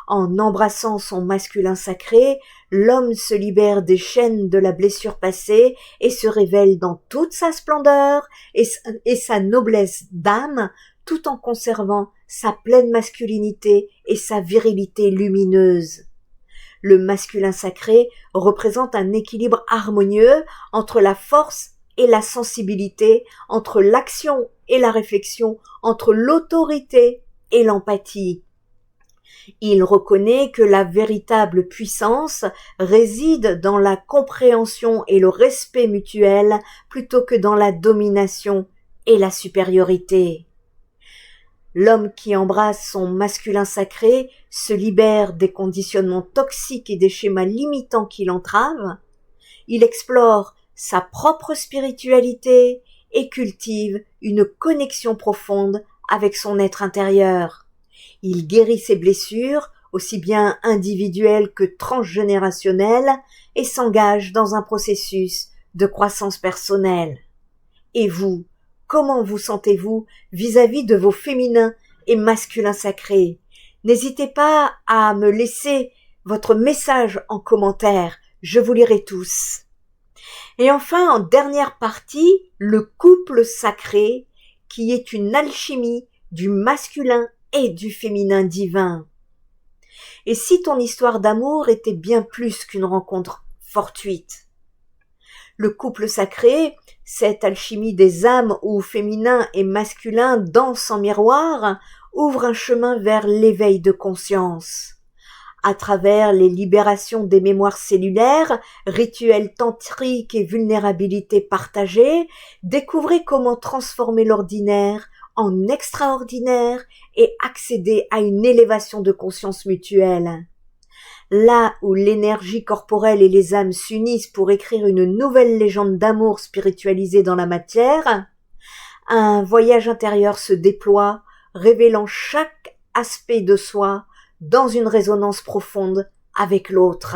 En embrassant son masculin sacré, l'homme se libère des chaînes de la blessure passée et se révèle dans toute sa splendeur et sa noblesse d'âme, tout en conservant sa pleine masculinité et sa virilité lumineuse. Le masculin sacré représente un équilibre harmonieux entre la force et la sensibilité, entre l'action et la réflexion, entre l'autorité et l'empathie. Il reconnaît que la véritable puissance réside dans la compréhension et le respect mutuel plutôt que dans la domination et la supériorité. L'homme qui embrasse son masculin sacré se libère des conditionnements toxiques et des schémas limitants qui l'entravent. Il explore sa propre spiritualité et cultive une connexion profonde avec son être intérieur. Il guérit ses blessures, aussi bien individuelles que transgénérationnelles, et s'engage dans un processus de croissance personnelle. Et vous, comment vous sentez-vous vis-à-vis de vos féminins et masculins sacrés? N'hésitez pas à me laisser votre message en commentaire, je vous lirai tous. Et enfin, en dernière partie, le couple sacré, qui est une alchimie du masculin et du féminin divin. Et si ton histoire d'amour était bien plus qu'une rencontre fortuite? Le couple sacré, cette alchimie des âmes où féminin et masculin dansent en miroir, ouvre un chemin vers l'éveil de conscience. À travers les libérations des mémoires cellulaires, rituels tantriques et vulnérabilité partagée, découvrez comment transformer l'ordinaire en extraordinaire et accéder à une élévation de conscience mutuelle. Là où l'énergie corporelle et les âmes s'unissent pour écrire une nouvelle légende d'amour spiritualisée dans la matière, un voyage intérieur se déploie, révélant chaque aspect de soi dans une résonance profonde avec l'autre.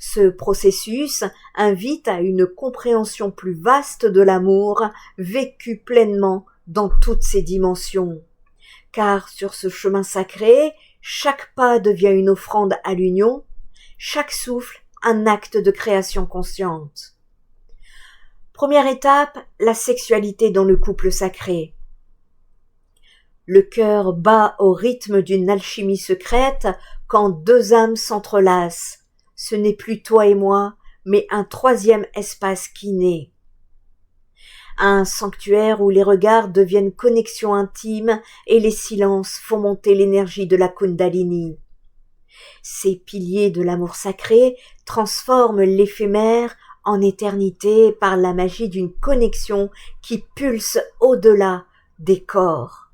Ce processus invite à une compréhension plus vaste de l'amour, vécu pleinement dans toutes ses dimensions. Car sur ce chemin sacré, chaque pas devient une offrande à l'union, chaque souffle un acte de création consciente. Première étape, la sexualité dans le couple sacré. Le cœur bat au rythme d'une alchimie secrète quand deux âmes s'entrelacent. Ce n'est plus toi et moi, mais un troisième espace qui naît. un sanctuaire où les regards deviennent connexions intimes et les silences font monter l'énergie de la Kundalini. Ces piliers de l'amour sacré transforment l'éphémère en éternité par la magie d'une connexion qui pulse au-delà des corps.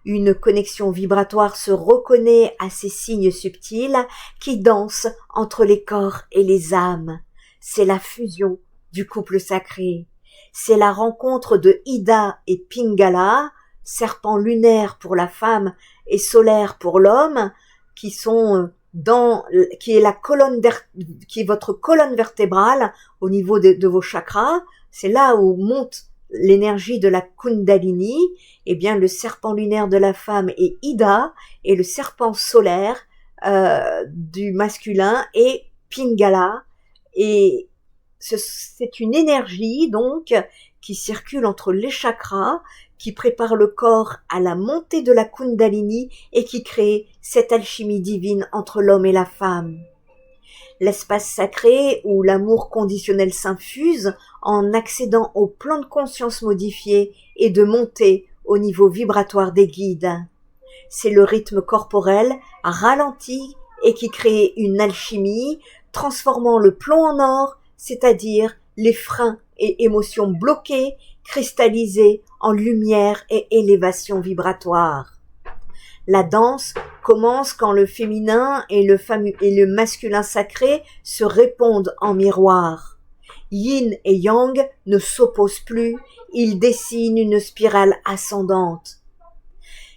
Une connexion vibratoire se reconnaît à ces signes subtils qui dansent entre les corps et les âmes. C'est la fusion du couple sacré. C'est la rencontre de Ida et Pingala, serpent lunaire pour la femme et solaire pour l'homme, qui est votre colonne vertébrale au niveau de vos chakras. C'est là où monte l'énergie de la Kundalini. Eh bien, le serpent lunaire de la femme est Ida et le serpent solaire du masculin est Pingala. Et c'est une énergie donc qui circule entre les chakras, qui prépare le corps à la montée de la Kundalini et qui crée cette alchimie divine entre l'homme et la femme. L'espace sacré où l'amour conditionnel s'infuse en accédant au plan de conscience modifié et de monter au niveau vibratoire des guides. C'est le rythme corporel ralenti et qui crée une alchimie transformant le plomb en or, c'est-à-dire les freins et émotions bloquées, cristallisées en lumière et élévation vibratoire. La danse commence quand le féminin et le masculin sacré se répondent en miroir. Yin et Yang ne s'opposent plus, ils dessinent une spirale ascendante.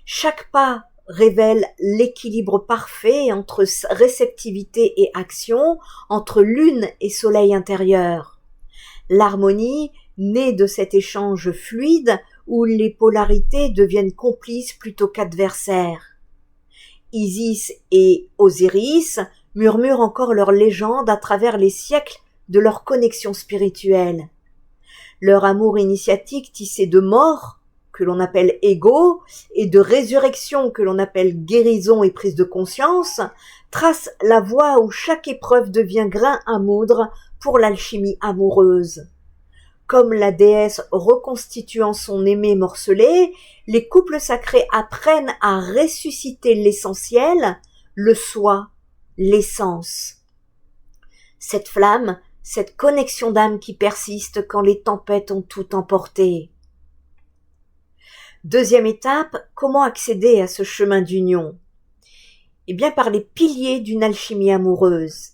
Chaque pas révèle l'équilibre parfait entre réceptivité et action, entre lune et soleil intérieur. L'harmonie naît de cet échange fluide où les polarités deviennent complices plutôt qu'adversaires. Isis et Osiris murmurent encore leurs légendes à travers les siècles de leur connexion spirituelle. Leur amour initiatique tissé de mort, que l'on appelle ego, et de résurrection que l'on appelle guérison et prise de conscience, trace la voie où chaque épreuve devient grain à moudre pour l'alchimie amoureuse. Comme la déesse reconstituant son aimé morcelé, les couples sacrés apprennent à ressusciter l'essentiel, le soi, l'essence. Cette flamme, cette connexion d'âme qui persiste quand les tempêtes ont tout emporté. Deuxième étape, comment accéder à ce chemin d'union? Eh bien, par les piliers d'une alchimie amoureuse.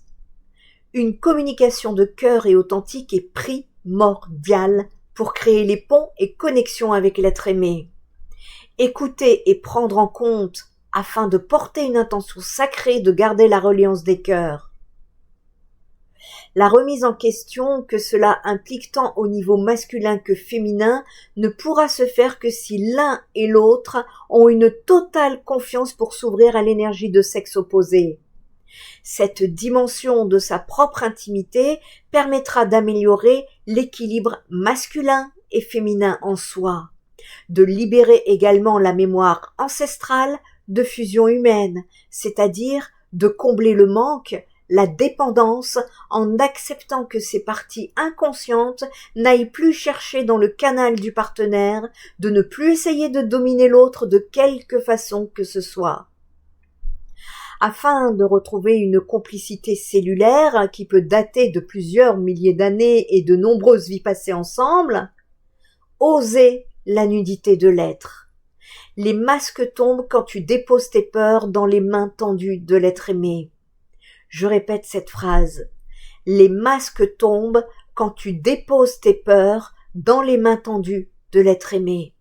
Une communication de cœur et authentique est primordiale pour créer les ponts et connexions avec l'être aimé. Écouter et prendre en compte afin de porter une intention sacrée de garder la reliance des cœurs. La remise en question que cela implique tant au niveau masculin que féminin ne pourra se faire que si l'un et l'autre ont une totale confiance pour s'ouvrir à l'énergie de sexe opposé. Cette dimension de sa propre intimité permettra d'améliorer l'équilibre masculin et féminin en soi, de libérer également la mémoire ancestrale de fusion humaine, c'est-à-dire de combler le manque, la dépendance, en acceptant que ces parties inconscientes n'aillent plus chercher dans le canal du partenaire, de ne plus essayer de dominer l'autre de quelque façon que ce soit. Afin de retrouver une complicité cellulaire qui peut dater de plusieurs milliers d'années et de nombreuses vies passées ensemble, osez la nudité de l'être. Les masques tombent quand tu déposes tes peurs dans les mains tendues de l'être aimé. Je répète cette phrase. Les masques tombent quand tu déposes tes peurs dans les mains tendues de l'être aimé.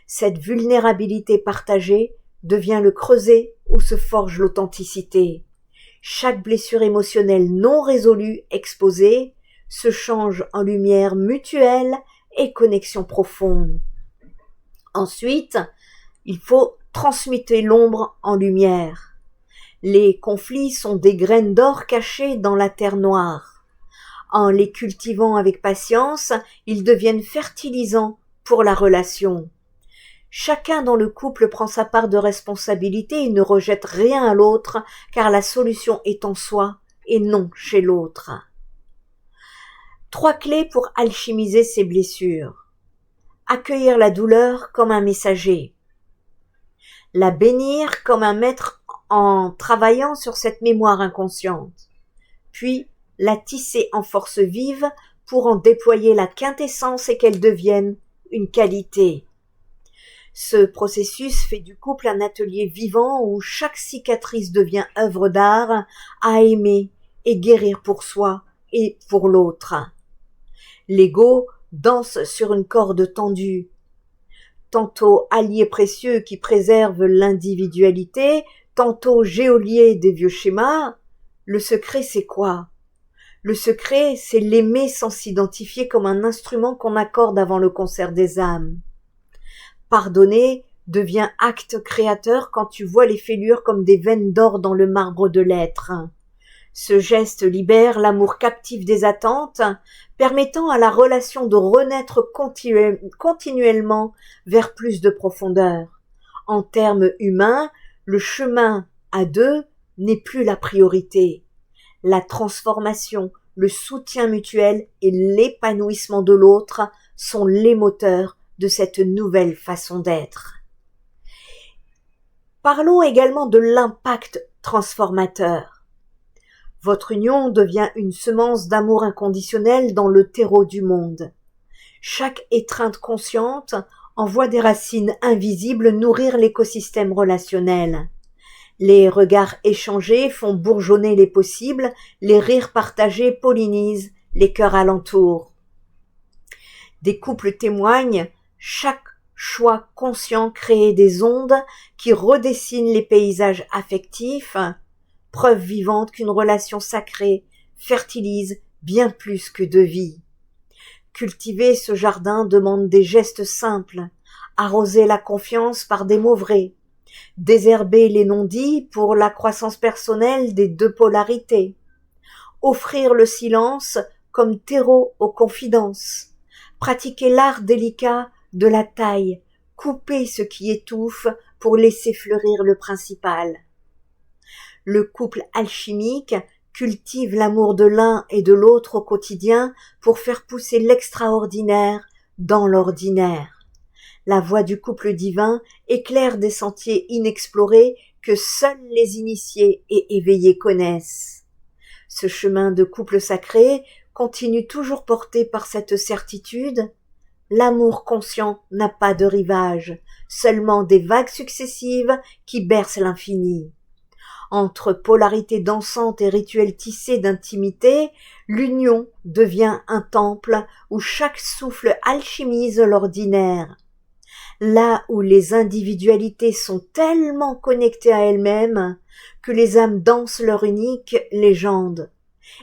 Cette vulnérabilité partagée devient le creuset où se forge l'authenticité. Chaque blessure émotionnelle non résolue, exposée, se change en lumière mutuelle et connexion profonde. Ensuite, il faut transmuter l'ombre en lumière. Les conflits sont des graines d'or cachées dans la terre noire. En les cultivant avec patience, ils deviennent fertilisants pour la relation. Chacun dans le couple prend sa part de responsabilité et ne rejette rien à l'autre, car la solution est en soi et non chez l'autre. 3 clés pour alchimiser ces blessures. accueillir la douleur comme un messager, la bénir comme un maître en travaillant sur cette mémoire inconsciente, puis la tisser en force vive pour en déployer la quintessence et qu'elle devienne une qualité. Ce processus fait du couple un atelier vivant où chaque cicatrice devient œuvre d'art à aimer et guérir pour soi et pour l'autre. L'ego danse sur une corde tendue, tantôt allié précieux qui préserve l'individualité, tantôt geôlier des vieux schémas. Le secret, c'est quoi? Le secret, c'est l'aimer sans s'identifier comme un instrument qu'on accorde avant le concert des âmes. Pardonner devient acte créateur quand tu vois les fêlures comme des veines d'or dans le marbre de l'être. Ce geste libère l'amour captif des attentes, permettant à la relation de renaître continuellement vers plus de profondeur. En termes humains, le chemin à deux n'est plus la priorité. La transformation, le soutien mutuel et l'épanouissement de l'autre sont les moteurs de cette nouvelle façon d'être. Parlons également de l'impact transformateur. Votre union devient une semence d'amour inconditionnel dans le terreau du monde. Chaque étreinte consciente envoie des racines invisibles nourrir l'écosystème relationnel. Les regards échangés font bourgeonner les possibles, les rires partagés pollinisent les cœurs alentours. Des couples témoignent, chaque choix conscient crée des ondes qui redessinent les paysages affectifs, preuve vivante qu'une relation sacrée fertilise bien plus que de vie. Cultiver ce jardin demande des gestes simples, arroser la confiance par des mots vrais, désherber les non-dits pour la croissance personnelle des deux polarités, offrir le silence comme terreau aux confidences, pratiquer l'art délicat de la taille, couper ce qui étouffe pour laisser fleurir le principal. Le couple alchimique cultive l'amour de l'un et de l'autre au quotidien pour faire pousser l'extraordinaire dans l'ordinaire. La voix du couple divin éclaire des sentiers inexplorés que seuls les initiés et éveillés connaissent. Ce chemin de couple sacré continue toujours porté par cette certitude. L'amour conscient n'a pas de rivage, seulement des vagues successives qui bercent l'infini. Entre polarité dansante et rituel tissé d'intimité, l'union devient un temple où chaque souffle alchimise l'ordinaire. Là où les individualités sont tellement connectées à elles-mêmes que les âmes dansent leur unique légende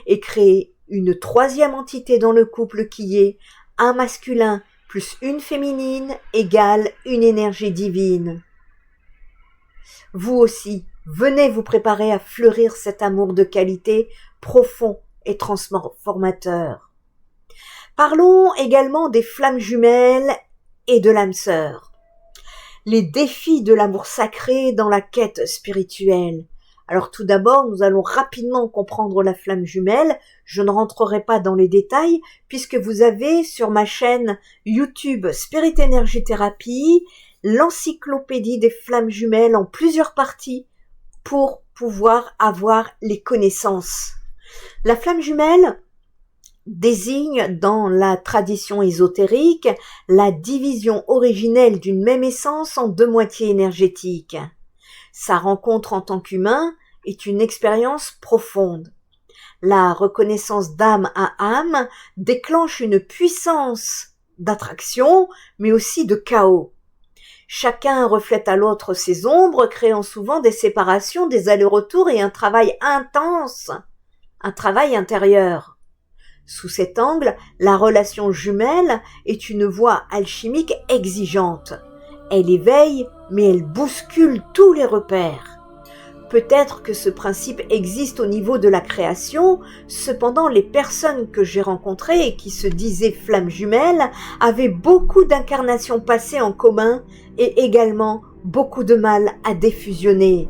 et créent une troisième entité dans le couple qui est un masculin plus une féminine égale une énergie divine. Vous aussi, venez vous préparer à fleurir cet amour de qualité profond et transformateur. Parlons également des flammes jumelles et de l'âme sœur. Les défis de l'amour sacré dans la quête spirituelle. Alors tout d'abord, nous allons rapidement comprendre la flamme jumelle. Je ne rentrerai pas dans les détails puisque vous avez sur ma chaîne YouTube Spirit Energy Therapy l'encyclopédie des flammes jumelles en plusieurs parties pour pouvoir avoir les connaissances. La flamme jumelle désigne dans la tradition ésotérique la division originelle d'une même essence en deux moitiés énergétiques. Sa rencontre en tant qu'humain est une expérience profonde. La reconnaissance d'âme à âme déclenche une puissance d'attraction, mais aussi de chaos. Chacun reflète à l'autre ses ombres, créant souvent des séparations, des allers-retours et un travail intense, un travail intérieur. Sous cet angle, la relation jumelle est une voie alchimique exigeante. Elle éveille, mais elle bouscule tous les repères. Peut-être que ce principe existe au niveau de la création, cependant les personnes que j'ai rencontrées et qui se disaient flammes jumelles avaient beaucoup d'incarnations passées en commun et également beaucoup de mal à défusionner.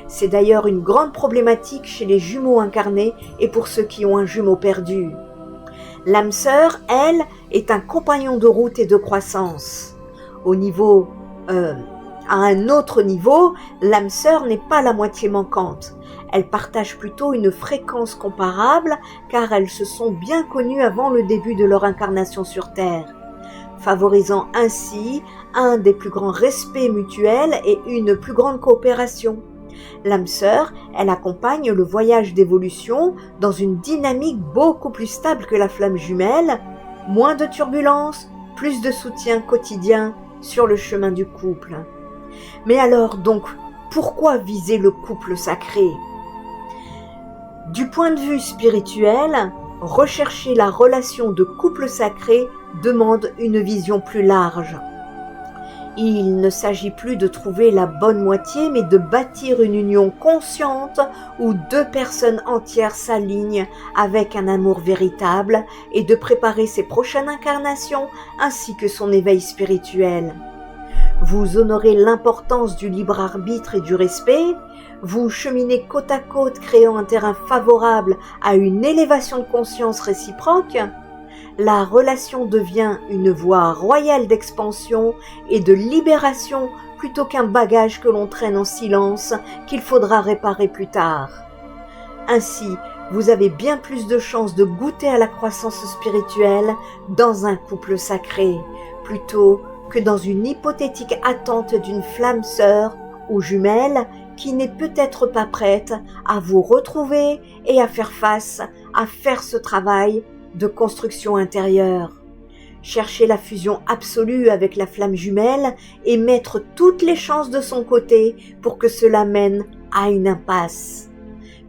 C'est d'ailleurs une grande problématique chez les jumeaux incarnés et pour ceux qui ont un jumeau perdu. L'âme sœur, elle, est un compagnon de route et de croissance. À un autre niveau, l'âme sœur n'est pas la moitié manquante. Elles partagent plutôt une fréquence comparable car elles se sont bien connues avant le début de leur incarnation sur Terre, favorisant ainsi un des plus grands respects mutuels et une plus grande coopération. L'âme sœur, elle accompagne le voyage d'évolution dans une dynamique beaucoup plus stable que la flamme jumelle, moins de turbulences, plus de soutien quotidien sur le chemin du couple. Mais alors donc, pourquoi viser le couple sacré ? Du point de vue spirituel, rechercher la relation de couple sacré demande une vision plus large. Il ne s'agit plus de trouver la bonne moitié, mais de bâtir une union consciente où deux personnes entières s'alignent avec un amour véritable et de préparer ses prochaines incarnations ainsi que son éveil spirituel. Vous honorez l'importance du libre arbitre et du respect, vous cheminez côte à côte créant un terrain favorable à une élévation de conscience réciproque. La relation devient une voie royale d'expansion et de libération plutôt qu'un bagage que l'on traîne en silence qu'il faudra réparer plus tard. Ainsi, vous avez bien plus de chances de goûter à la croissance spirituelle dans un couple sacré, plutôt que dans une hypothétique attente d'une flamme sœur ou jumelle qui n'est peut-être pas prête à vous retrouver et à faire ce travail de construction intérieure. Chercher la fusion absolue avec la flamme jumelle et mettre toutes les chances de son côté pour que cela mène à une impasse.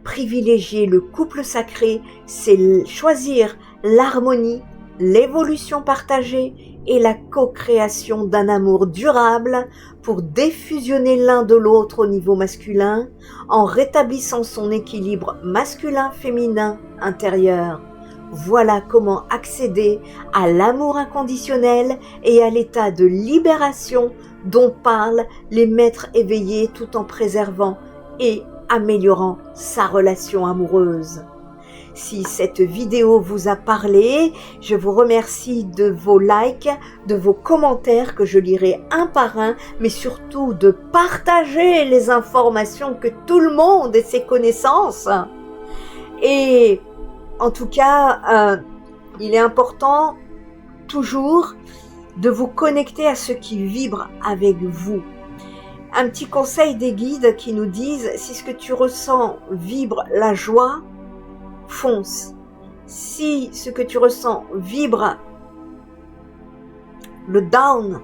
Privilégier le couple sacré, c'est choisir l'harmonie, l'évolution partagée et la co-création d'un amour durable pour défusionner l'un de l'autre au niveau masculin en rétablissant son équilibre masculin-féminin intérieur. Voilà comment accéder à l'amour inconditionnel et à l'état de libération dont parlent les maîtres éveillés tout en préservant et améliorant sa relation amoureuse. Si cette vidéo vous a parlé, je vous remercie de vos likes, de vos commentaires que je lirai un par un, mais surtout de partager les informations, que tout le monde ait ses connaissances. Et en tout cas, il est important toujours de vous connecter à ce qui vibre avec vous. Un petit conseil des guides qui nous disent, si ce que tu ressens vibre la joie, fonce. Si ce que tu ressens vibre le down,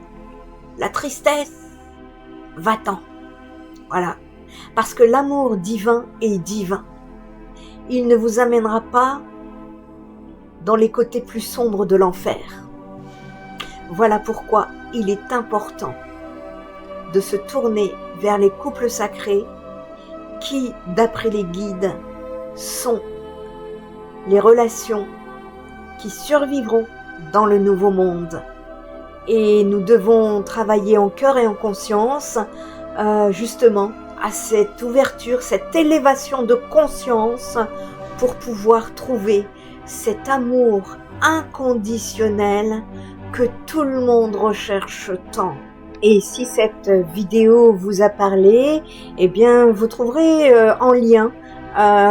la tristesse, va-t'en. Voilà. Parce que l'amour divin est divin. Il ne vous amènera pas dans les côtés plus sombres de l'enfer. Voilà pourquoi il est important de se tourner vers les couples sacrés qui, d'après les guides, sont les relations qui survivront dans le nouveau monde. Et nous devons travailler en cœur et en conscience, justement, à cette ouverture, cette élévation de conscience pour pouvoir trouver cet amour inconditionnel que tout le monde recherche tant. Et si cette vidéo vous a parlé, eh bien, vous trouverez en lien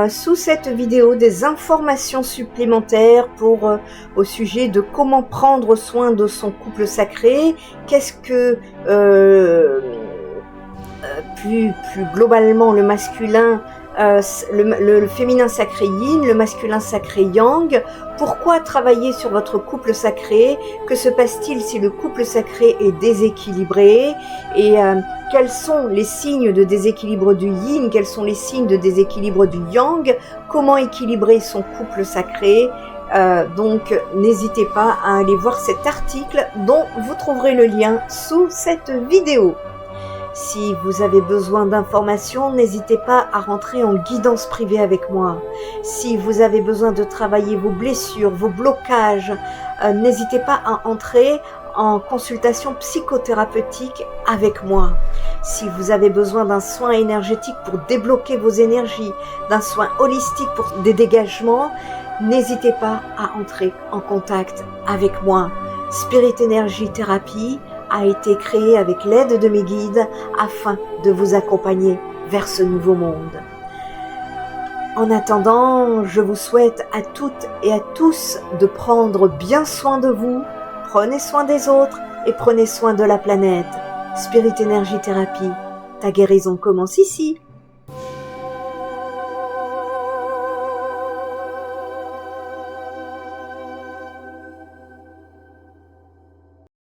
sous cette vidéo des informations supplémentaires au sujet de comment prendre soin de son couple sacré, qu'est-ce que plus globalement le masculin, le féminin sacré yin, le masculin sacré yang, pourquoi travailler sur votre couple sacré, que se passe-t-il si le couple sacré est déséquilibré et quels sont les signes de déséquilibre du yin, quels sont les signes de déséquilibre du yang, comment équilibrer son couple sacré. Donc n'hésitez pas à aller voir cet article dont vous trouverez le lien sous cette vidéo. Si vous avez besoin d'informations, n'hésitez pas à rentrer en guidance privée avec moi. Si vous avez besoin de travailler vos blessures, vos blocages, n'hésitez pas à entrer en consultation psychothérapeutique avec moi. Si vous avez besoin d'un soin énergétique pour débloquer vos énergies, d'un soin holistique pour des dégagements, n'hésitez pas à entrer en contact avec moi. Spirit Energy Therapy a été créé avec l'aide de mes guides afin de vous accompagner vers ce nouveau monde. En attendant, je vous souhaite à toutes et à tous de prendre bien soin de vous, prenez soin des autres et prenez soin de la planète. Spirit Energy Therapy, ta guérison commence ici.